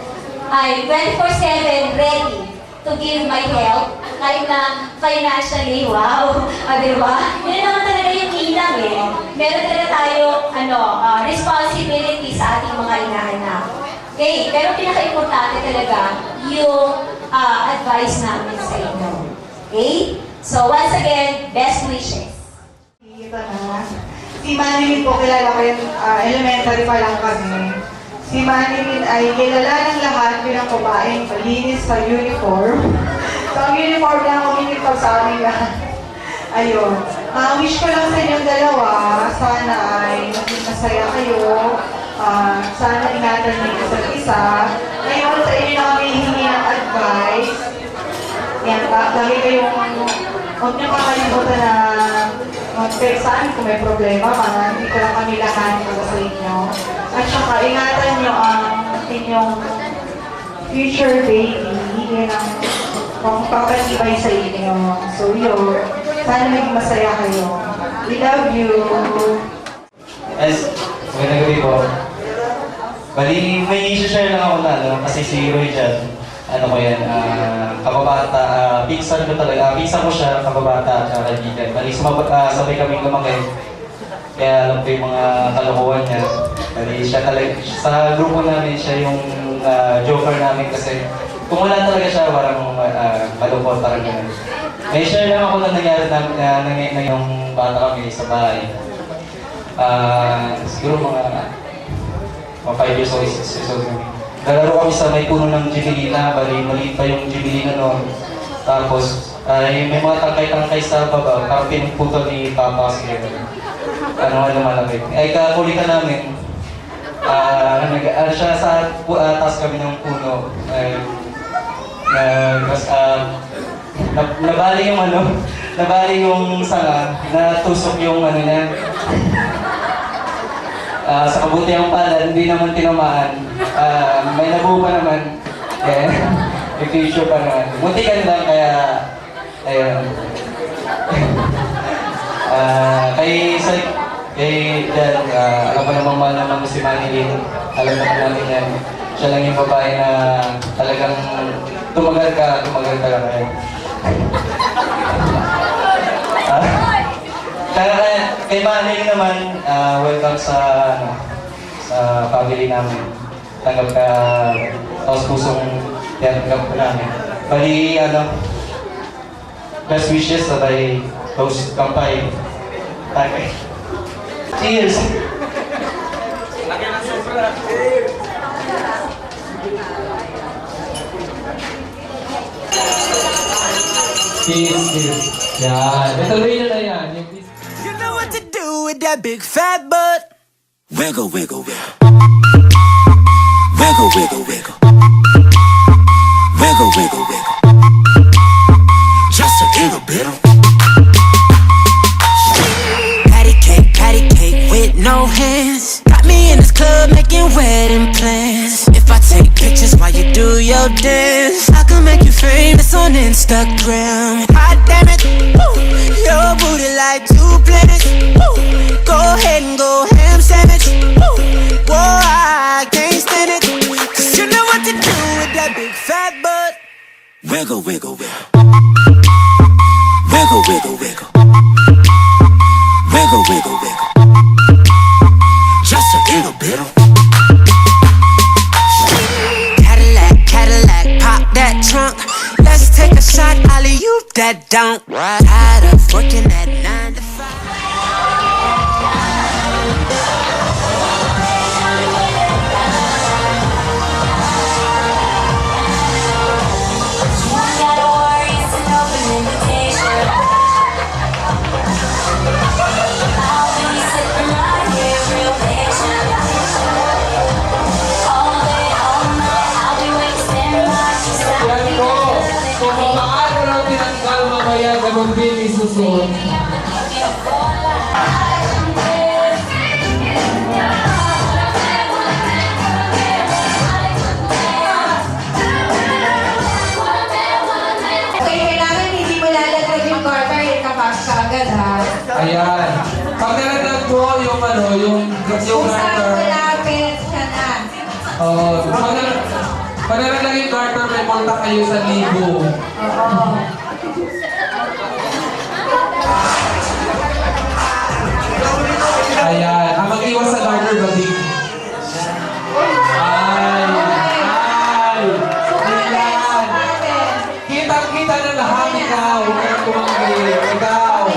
I'm 24/7 ready to give my help. Kahit na financially, wow. Diba? Yun naman talaga yung ilang Meron talaga tayo, responsibility sa ating mga inaanak. Okay, pero pinaka-importante talaga yung advice namin sa inyo. Okay? So once again, best wishes. Ito na. Si Manilyn po, kilala ko yung elementary pa lang kami. Si Manilyn ay kilala ng lahat bilang babaeng malinis sa uniform. So ang uniform lang uminipag sa amin lahat. Ayun. Wish ko lang sa inyong dalawa, sana ay maging masaya kayo. Sana ingatan niyo isa't isa. Ngayon sa inyo na kami hihingi ng advice. Yan, lagi kayong huwag niyo kakalimutan na mag-texan kung may problema, para hindi ko lang kami lahat para sa inyo. At saka ingatan niyo ang inyong future baby. Yan ang papatibay sa inyo. So yun, sana maging masaya kayo. We love you. Yes, magandang gabi po. Bali, may isi-share lang ako na, kasi si Roy dyan, kababata, pinsan ko talaga, pinsan ko siya, kababata at kaibigan. Bali, sabay kaming lumaki. Kaya alam ko yung mga kalokohan niya. Bali, siya talaga, sa grupo namin, siya yung joker namin kasi kung wala talaga siya, parang malukot, parang gano'n. May share lang ako na nangyari na yung bata kami sa bahay. Siguro mga 5 years old, 6 years old kami. Nalaro kami sa may puno ng Jibilina, bali maliit pa yung Jibilina noon. Tapos, may mga tangkay-tangkay sa baba, parang pinuputol ni Papa kasi lumalapit. Ay, kakulitan namin, Siya sa taas kami ng puno. Nabali yung nabali yung sanga, natusok yung niya. Sa kabutihang palad, hindi naman tinamaan. May nabuo pa naman. May tissue pa naman. Muntikan lang, kaya ayun. Kay Dad, alam mo namang mahal naman si Manilyn. Alam naman namin yan. Siya lang yung babae na talagang tumagal ka lang kayo. Kay Manilyn naman, welcome sa family namin. Tanggap ka, taos pusong tanggap ka namin. Bali, best wishes that I host kampay. Tagay. Cheers! Cheers. Yan. Natuloy na yan. You know what to do with that big fat butt. Wiggle, wiggle, wiggle. Wiggle, wiggle, wiggle. Wiggle, wiggle, wiggle. Just a little bit of patty cake with no hands. Got me in this club making wedding plans. If I take pictures while you do your dance, I can make you famous on Instagram. Hot damn it, woo. Your booty like 2 planets. Woo. Go ahead and go ham sandwich. Woo. Whoa, I can't stand it. 'Cause you know what to do with that big fat butt. Wiggle, wiggle, wiggle. Wiggle, wiggle, wiggle. Wiggle, wiggle, wiggle. Just a little bit of Cadillac, pop that trunk. Let's take a shot, alley-oop that don't. Tired of working at 9 to 5. Magbili susunod. Kailangan hindi mo lalaglag yung garter, ikapas ka agad ha. Ayan. Pag nalaglag mo yung garter. Malapit ka na. Pag nalaglag yung garter, may multa kayo sa libo. Oo. Ayan. Ang mag-iwas sa garter, badig. Kitang-kita na lahat, ikaw. Kaya kumanggi. Ikaw.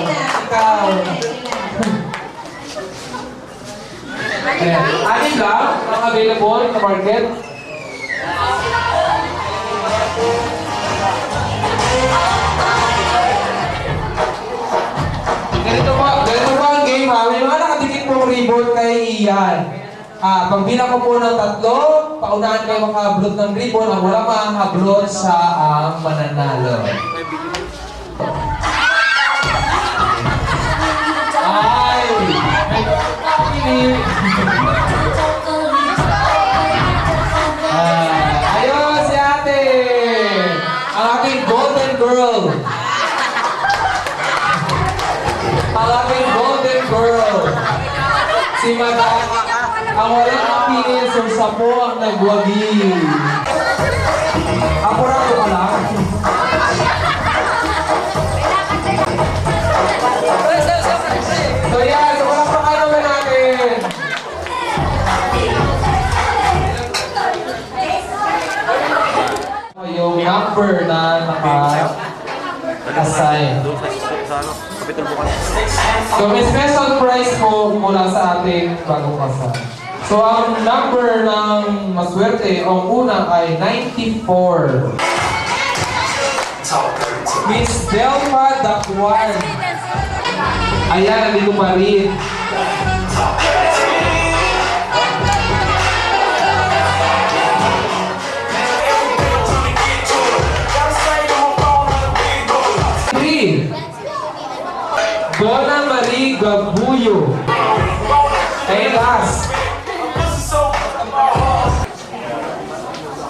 Anin lang ang available sa market. Ganito po ang game ha. May mga nakadikit pong ribbon kay Ian. Pag bilang ko po ng 3, paunahan kayo makahablot ng ribbon. Ang wala makahablot sa mananalo. Ay! Ayun si ate! Ang aking golden girl! Ang aking golden girl! Si Madam, ang walang opinion sa sapo ang nagwagi. Ako lang ko lang. So yan, so walang pakano ba natin? Yung number na naka-assign. So may special prize po mula sa ating bagong kasal. So ang number ng maswerte, ang una ay 94. Miss Delma Dacuan. Ayan, nandito pa rin. Donna Marie Gabuyo. And last,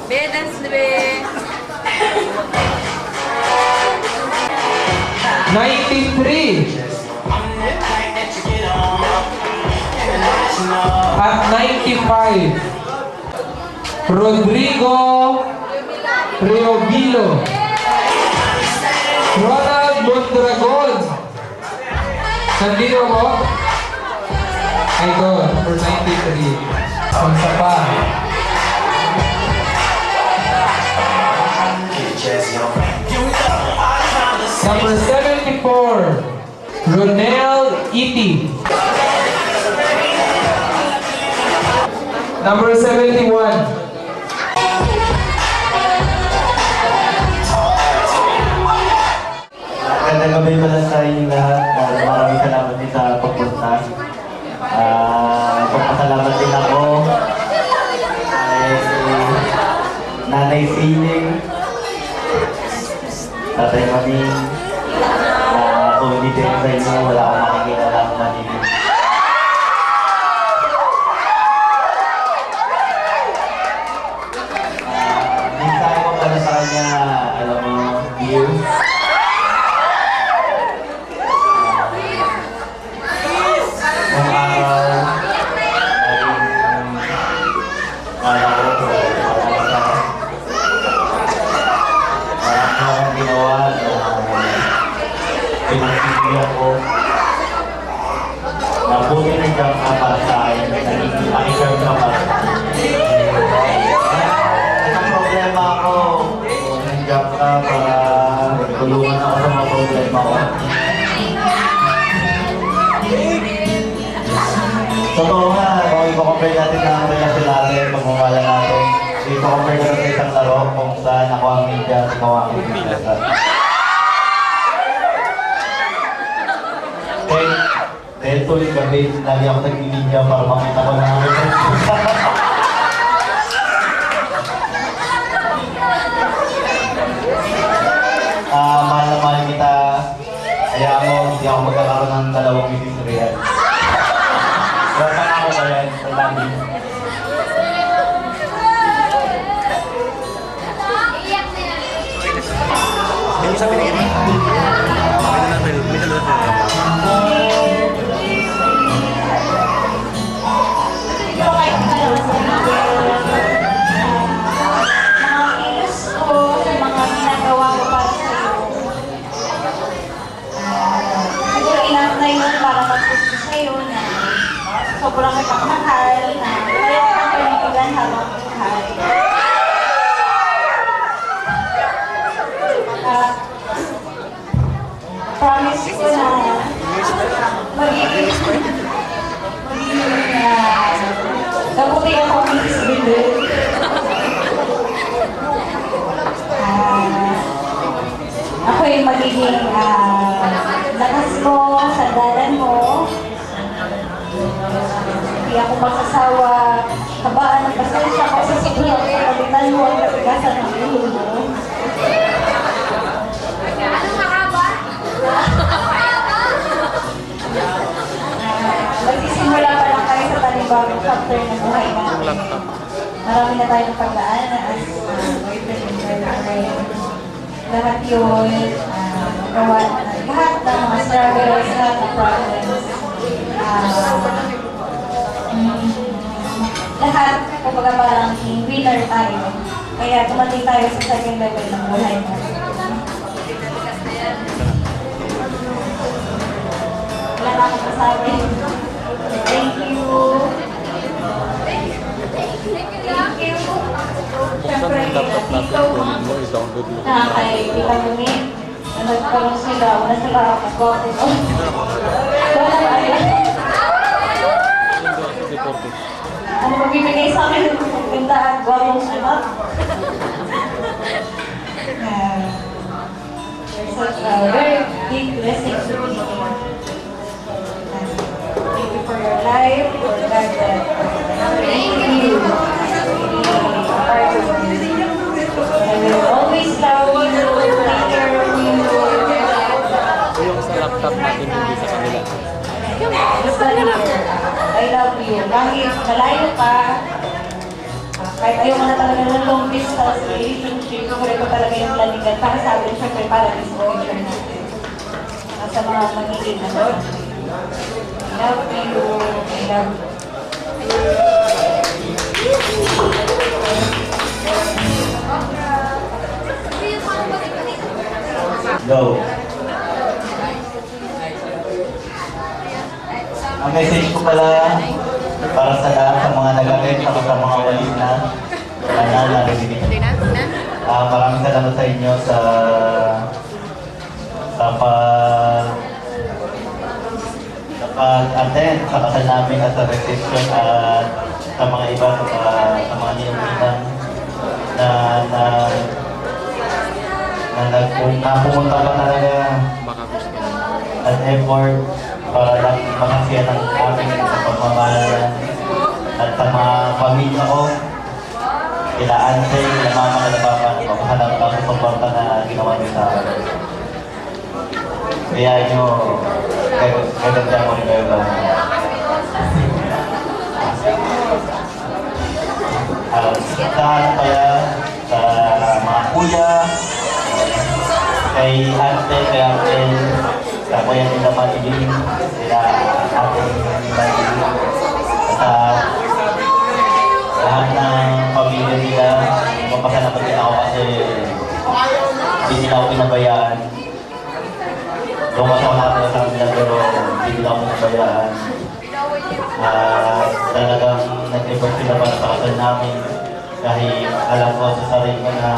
Be, dance na be. 93. At 95, Rodrigo Riobilo. Ronald Mondragon. Nandito mo? Idol for 93. Isa pa. Number 74, Ronel Iti. Number 71. Magandang gabi pala sa inyo lahat. Maraming salamat din sa pagpunta. Pagpasalamat din ako kay Nanay Siling, Tatay Maning, kung hindi din sa inyo, wala akong makikita lang Maning. Mensahe ko pala sa kanya, alam mo, dear. Nung araw, wala ko ito, parang akong ginawa na pinagpipilihan ko. Nabuti rin ka para sa akin, naging makikinig ka para sa akin. Ang problema ako, kung nandiyan ka para tulungan ako sa mga problema ko. Totoo nga, kung i-compare natin ng relasyon natin, pagmamala natin, i-compare natin sa isang laro kung saan ako ang media at ikaw ang media. Dahil tuloy gabi, lagi ako nag-media para makita ko na ang mahal na mahal kita. Kaya hindi ako magkakaroon ng dalawang misis real. Basta ako ba yan? Salamin. Hindi sabi na yan. Sobrang kapagmahal na kaya ang panitigan habang buhay. Promise ko na magiging gabuti ako Mrs. Bidel. Ako yung magiging lakas mo, sandalan mo. Hindi ako magsasawa, habaan ng pasensya ko sa sobrang kapitan mo ang katigasan ng ulo mo. Magsisimula pa lang tayo sa panibagong chapter ng buhay natin. Marami na tayong pagdaan as boyfriend and girlfriend. Lahat yun, lahat ng mga struggles, lahat ng problems. Lahat, kumbaga parang winner tayo. Kaya tumating tayo sa second level ng buhay natin. Wala na akong masabi. Thank you. Thank you. Siyempre, Tito, na kay Tita Mumi, na nagkaroon sila, wala sila ako. Wala tayo. Ano magbibigay sa akin ng pintaan, gwapong sila. There's such a very big blessing to be here. Thank you for your life, for God that created you. I will always love you, take care of you. sa laptop natin, hindi sa kanila. I love you. Kahit malayo ka, kahit ayaw mo na talaga ng long distance relationship, kung ko talaga yung laligan. Para sa atin, syempre, para sa future natin. Sa mga magiging ano. I love you. I love you. Go. Ang message ko pala para sa lahat ng mga nag-attend ako sa mga walis na narinig. Maraming salamat sa inyo sa pag-attend sa kasal namin at sa reception at sa mga iba sa mga nilumitan na pumunta ka talaga at effort para lang makasya ng ating sa pagmamahalan at sa mga pamilya ko, kila Ante, kila Mama, kila Papa, napapahalaga ka sa suporta na ginawa niyo sa akin. Kaya nyo, gaganda mo rin kayo ba? Saan kaya sa mga kuya, kay Ante, kay Uncle, sa kuya nila Matilin, sila Ate Matilin, at lahat ng pamilya nila, magpasalamat din ako kasi hindi nila ako pinabayaan. Lumas ako natin sa kanila pero hindi nila ako pinabayaan. Talagang nag-effort sila para sa kasal namin kahit alam ko sa sarili ko na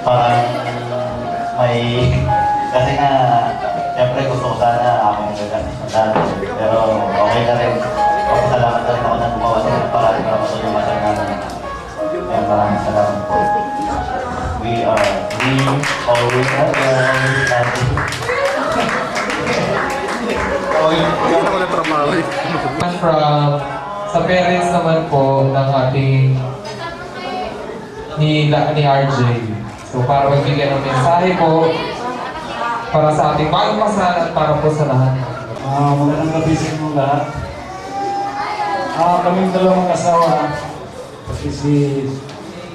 parang may kasi nga siyempre gusto ko sana akong gagamit ng dati pero okay na rin. Salamat na rin ako na gumawa sa mga parang para matuloy yung masal namin. Kaya maraming salamat po. We always have happy. Sa parents naman po ng ating ni RJ. So para magbigyan ng mensahe po para sa ating bagong kasal at para po sa lahat. Magandang gabi sa inyong lahat. Kaming dalawang asawa, kasi si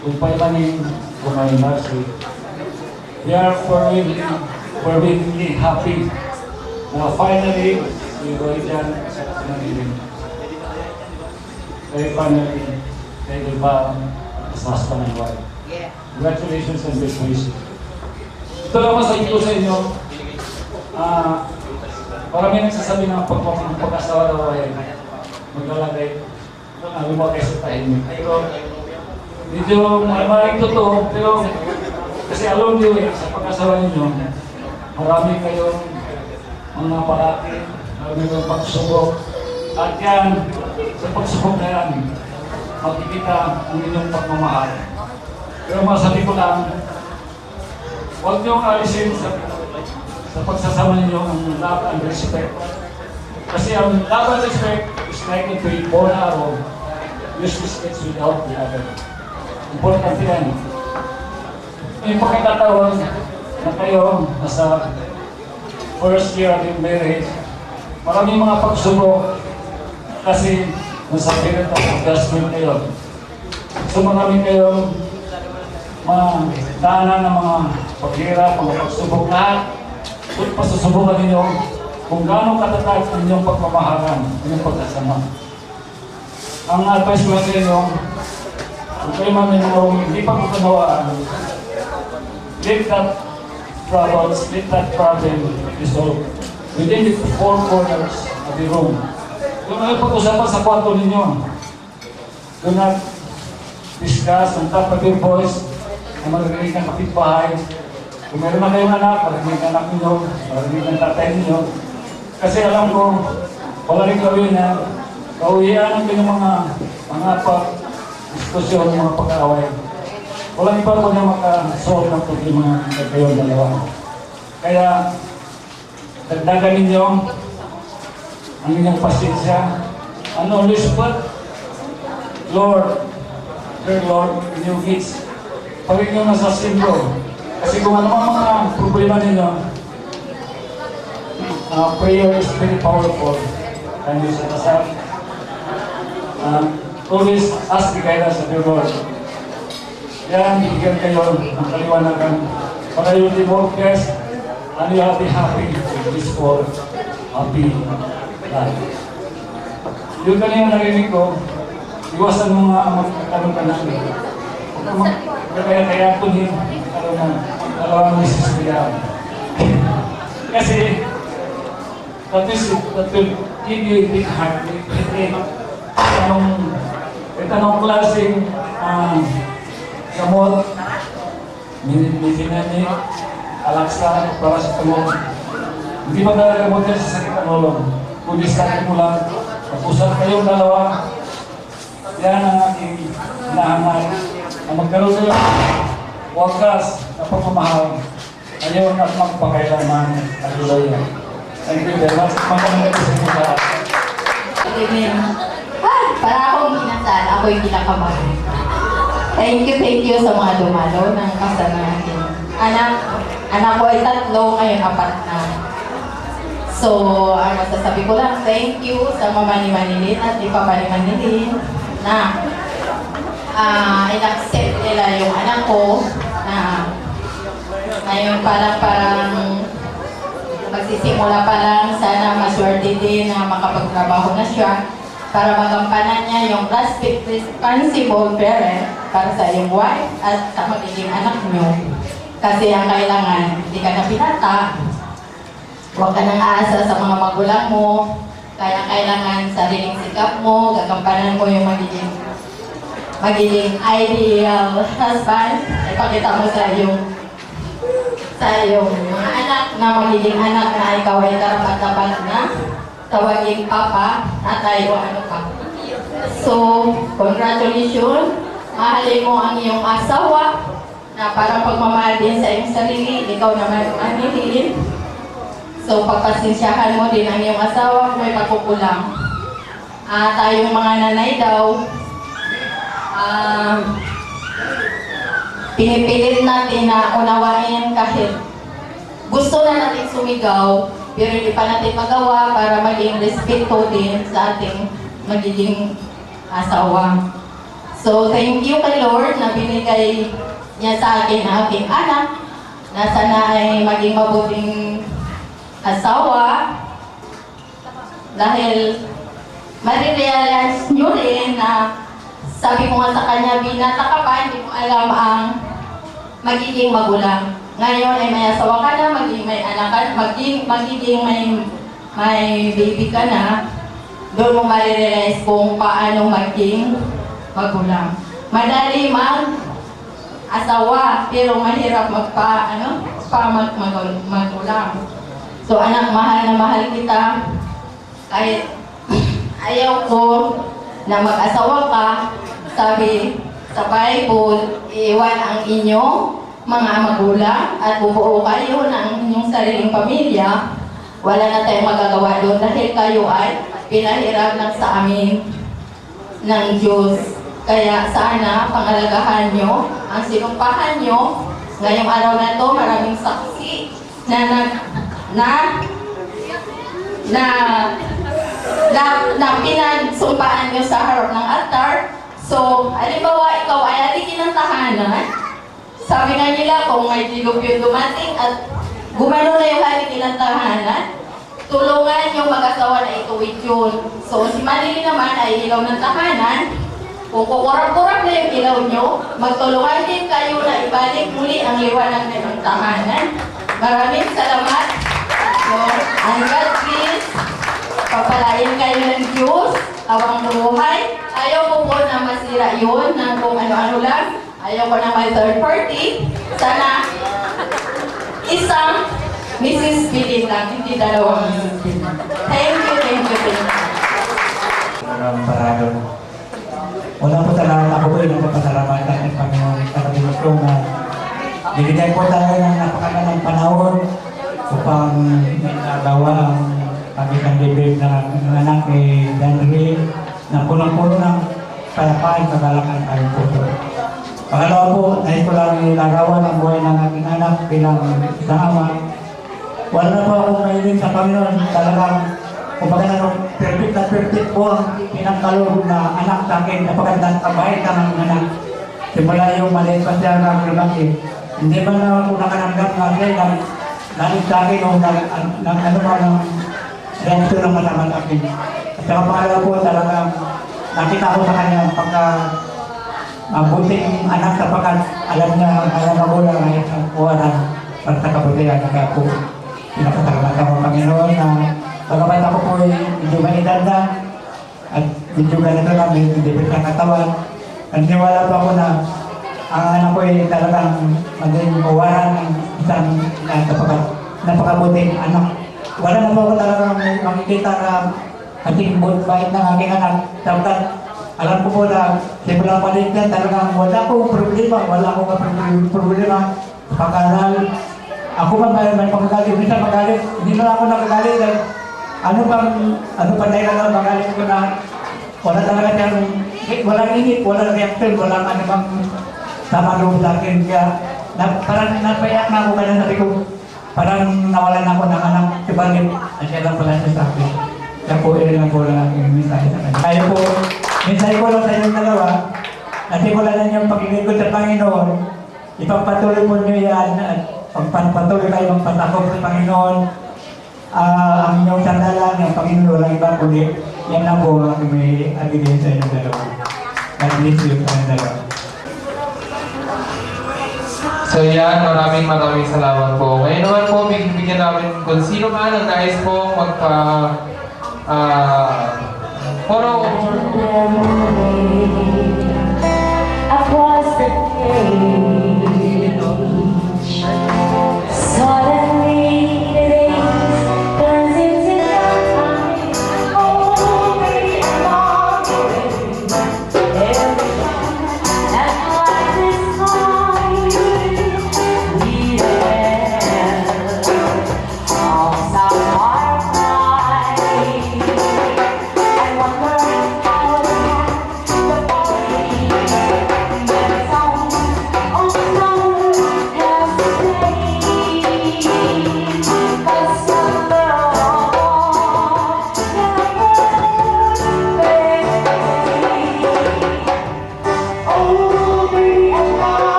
Kumpay Maning, Kumpay Marcy, we are really happy na finally si Royjan sa Pinagiling. Kaya finally, kaya diba, as husband and wife. Congratulations and best wishes. Ito lang masabi ko sa inyo, marami nagsasabi ng pag-asawa daw ay maglalagay lumaki sa tahimik. Pero medyo maraming totoo, pero kasi alam niyo sa pag-asawa ninyo, marami kayong mga parati, marami kayong pagsubok. At yan, sa pagsubok na yan, makikita ang inyong pagmamahal. Pero masabi ko lang, huwag niyong alisin sa pagsasama ninyo ang love and respect. Kasi ang love and respect is like a tree, born arrow, useless gets without the other. Important yan. May pagkakataon na kayo nasa first year of your marriage, maraming mga pagsubok kasi nasa period of adjustment kayo. So maraming kayong daanan ng mga paghirap, mga pagsubok lahat. Kung pasusubukan ninyo kung gaano katatag ang inyong pagmamahalan, inyong pagkasama. Ang advice ko lang sa inyo, kung kayo man hindi pa magkanawaan, let that problem resolve within the four corners of the room. Kung ano pag-usapan sa kwarto ninyo, do not discuss on top of your voice na magagaling ng kapitbahay. Kung meron na kayong anak, maraminig ang anak ninyo, maraminig ang tatay ninyo. Kasi alam ko, wala rin gawin na kauhian ng kanyang mga diskusyon, mga pag-aaway. Walang iba po na makasolve ng problema ng kayong dalawa. Kaya, dagdagan ninyo ang inyong pasensya. And always put Lord, dear Lord, in your midst. Pagin nyo nasa sentro. Kasi kung ano mga problema ninyo, prayer is very powerful. And you set us up. Always ask the guidance of your Lord. Yan, bigyan kayo ng kaliwanagan para you live all blessed and you will be happy with this world. Happy life. Yung kanina narinig ko, iwasan mo nga magkakaroon ka namin. Kaya kunin magkaroon ng dalawang misis niya. Kasi, that will give you a big heart. Anong klaseng gamot, minitinan alaksa, para sa tulong. Hindi magagagamot yan sa sakit ng ulo. Kundi sa mo lang, mag-usap kayong dalawa. Yan ang aking hinahanap. Na magkaroon kayo wakas na pagmamahal. Ayaw at magpakailanman. Hallelujah. Thank you very much. Magandang gabi sa inyo lahat. Amen. Para akong ginasal, ako yung kinakabahan. Thank you sa mga dumalo ng kasama natin. Anak ko ay 3, ngayon 4 na. So, ang masasabi ko lang, thank you sa Mama ni Manilin at ni Papa ni Manilin na in-accept nila yung anak ko na ngayon parang magsisimula pa lang, sana maswerte din na makapagtrabaho na siya para magampanan niya yung responsible parent para sa iyong wife at sa magiging anak niyo. Kasi ang kailangan, hindi ka na pinata, huwag ka nang aasa sa mga magulang mo, kaya kailangan sariling sikap mo, gagampanan mo yung magiging ideal husband, ipakita mo sa iyong mga anak na magiging anak na ikaw ay karapat-dapat na tawaging papa at tayo ano pa. So, congratulations, mahalin mo ang iyong asawa na parang pagmamahal din sa iyong sarili, ikaw naman manilin. So, pagpasensyahan mo din ang iyong asawa kung may pagkukulang. Tayong mga nanay daw, pinipilit natin na unawain kahit gusto na natin sumigaw, pero hindi pa natin magawa para maging respeto din sa ating magiging asawa. So, thank you kay Lord na binigay niya sa akin ang aking anak na sana ay maging mabuting asawa dahil marirealize nyo rin na sabi ko nga sa kanya, binata ka pa, hindi mo alam ang magiging magulang. Ngayon ay may asawa ka na, magiging may anak ka, magiging may baby ka na, doon mo marirealize kung paano maging magulang. Madali asawa, pero mahirap magulang. So anak, mahal na mahal kita. Kahit ayaw ko na mag-asawa ka, sabi sa Bible, iwan ang inyong mga magulang at bubuo kayo ng inyong sariling pamilya. Wala na tayong magagawa doon dahil kayo ay pinahirap lang sa amin ng Diyos. Kaya sana pangalagahan nyo ang sinumpahan nyo. Ngayong araw na to, maraming saksi na pinagsumpaan nyo sa harap ng altar. So, halimbawa, ikaw ay aligin ng tahanan. Sabi nga nila, kung may dilubyo dumating at gumano na yung haligin ng tahanan, tulungan yung mag-asawa na ituwid yun. So, si Manili naman ay ilaw ng tahanan. Kung kukurap-kurap na yung ilaw nyo, magtulungan din kayo na ibalik muli ang liwanag ng tahanan. Maraming salamat. So, ang God please, papalain kayo ng Diyos habang buhay. Ayaw ko po na masira yun ng kung ano-ano lang. Ayaw ko na may third party. Sana isang Mrs. Bilin lang, hindi dalawang Mrs. Bilin. Thank you. Maraming parado. Unang pasalamat ako po yung pasalamatan ng Panginoon Katabilos ko na binigyan po tayo ng napakagandang panahon upang nagawa ang pagkikang bibig ng anak ni Danry na punong-puno ng payapaan kagalakan tayo po. Pangalawa po, nais ko lang ilagawan ang buhay ng aking anak bilang isang ama wala na po akong mahiling sa Panginoon. Talagang, kumbaga na perfect po ang pinangkaloob na anak sa akin. Napagandang kabait ang anak. Simula yung maliit pa siya ng lumaki. Hindi ba na ako nakananggap ng nalit sa akin o ng reaksyon ng mata sa akin. At saka pangalawa po talagang nakita ko sa kanya pagka mabuting anak sapagkat alam niya ang magulang ay ang kuwanan para sa kabutihan. Kaya po, pinapasalamat ako Panginoon na pagkapat ako po ay medyo maedad na at medyo ganito na hindi pa sa katawan. Naniwala po ako na ang anak ko ay talagang maging kuwanan ng isang napakabuting anak. Wala na po ako talagang makikita na ating bait ng aking anak. Sapagkat alam ko po na simula palit yan talagang wala akong problema. Pagkanal, ako ba may pagkagalit, minsan magalit, hindi na ako nagagalit dahil ano pa dahil na magalit ko na wala talaga siyang, walang init, walang reaction, walang ano bang sama loob sa akin. Kaya parang napayak na ako kaya sabi ko, parang nawalan ako ng anak, subalit, asya lang pala siya sa akin. Kaya po, lang po lang aking mensahe sa kanya. Kaya po, mensahe ko lang sa inyong dalawa, natimulan niyong pag-ibig sa Panginoon, ipagpatuloy mo niyo yan at pagpatuloy kayo magpatakop sa Panginoon. Ang inyong sandalan, ang Panginoon, walang iba kundi, yan lang po ang may agigin sa inyong dalawa. God bless you sa inyong dalawa. So yan, maraming salamat po. Ngayon naman po, bigyan namin kung sino man ang nais po photo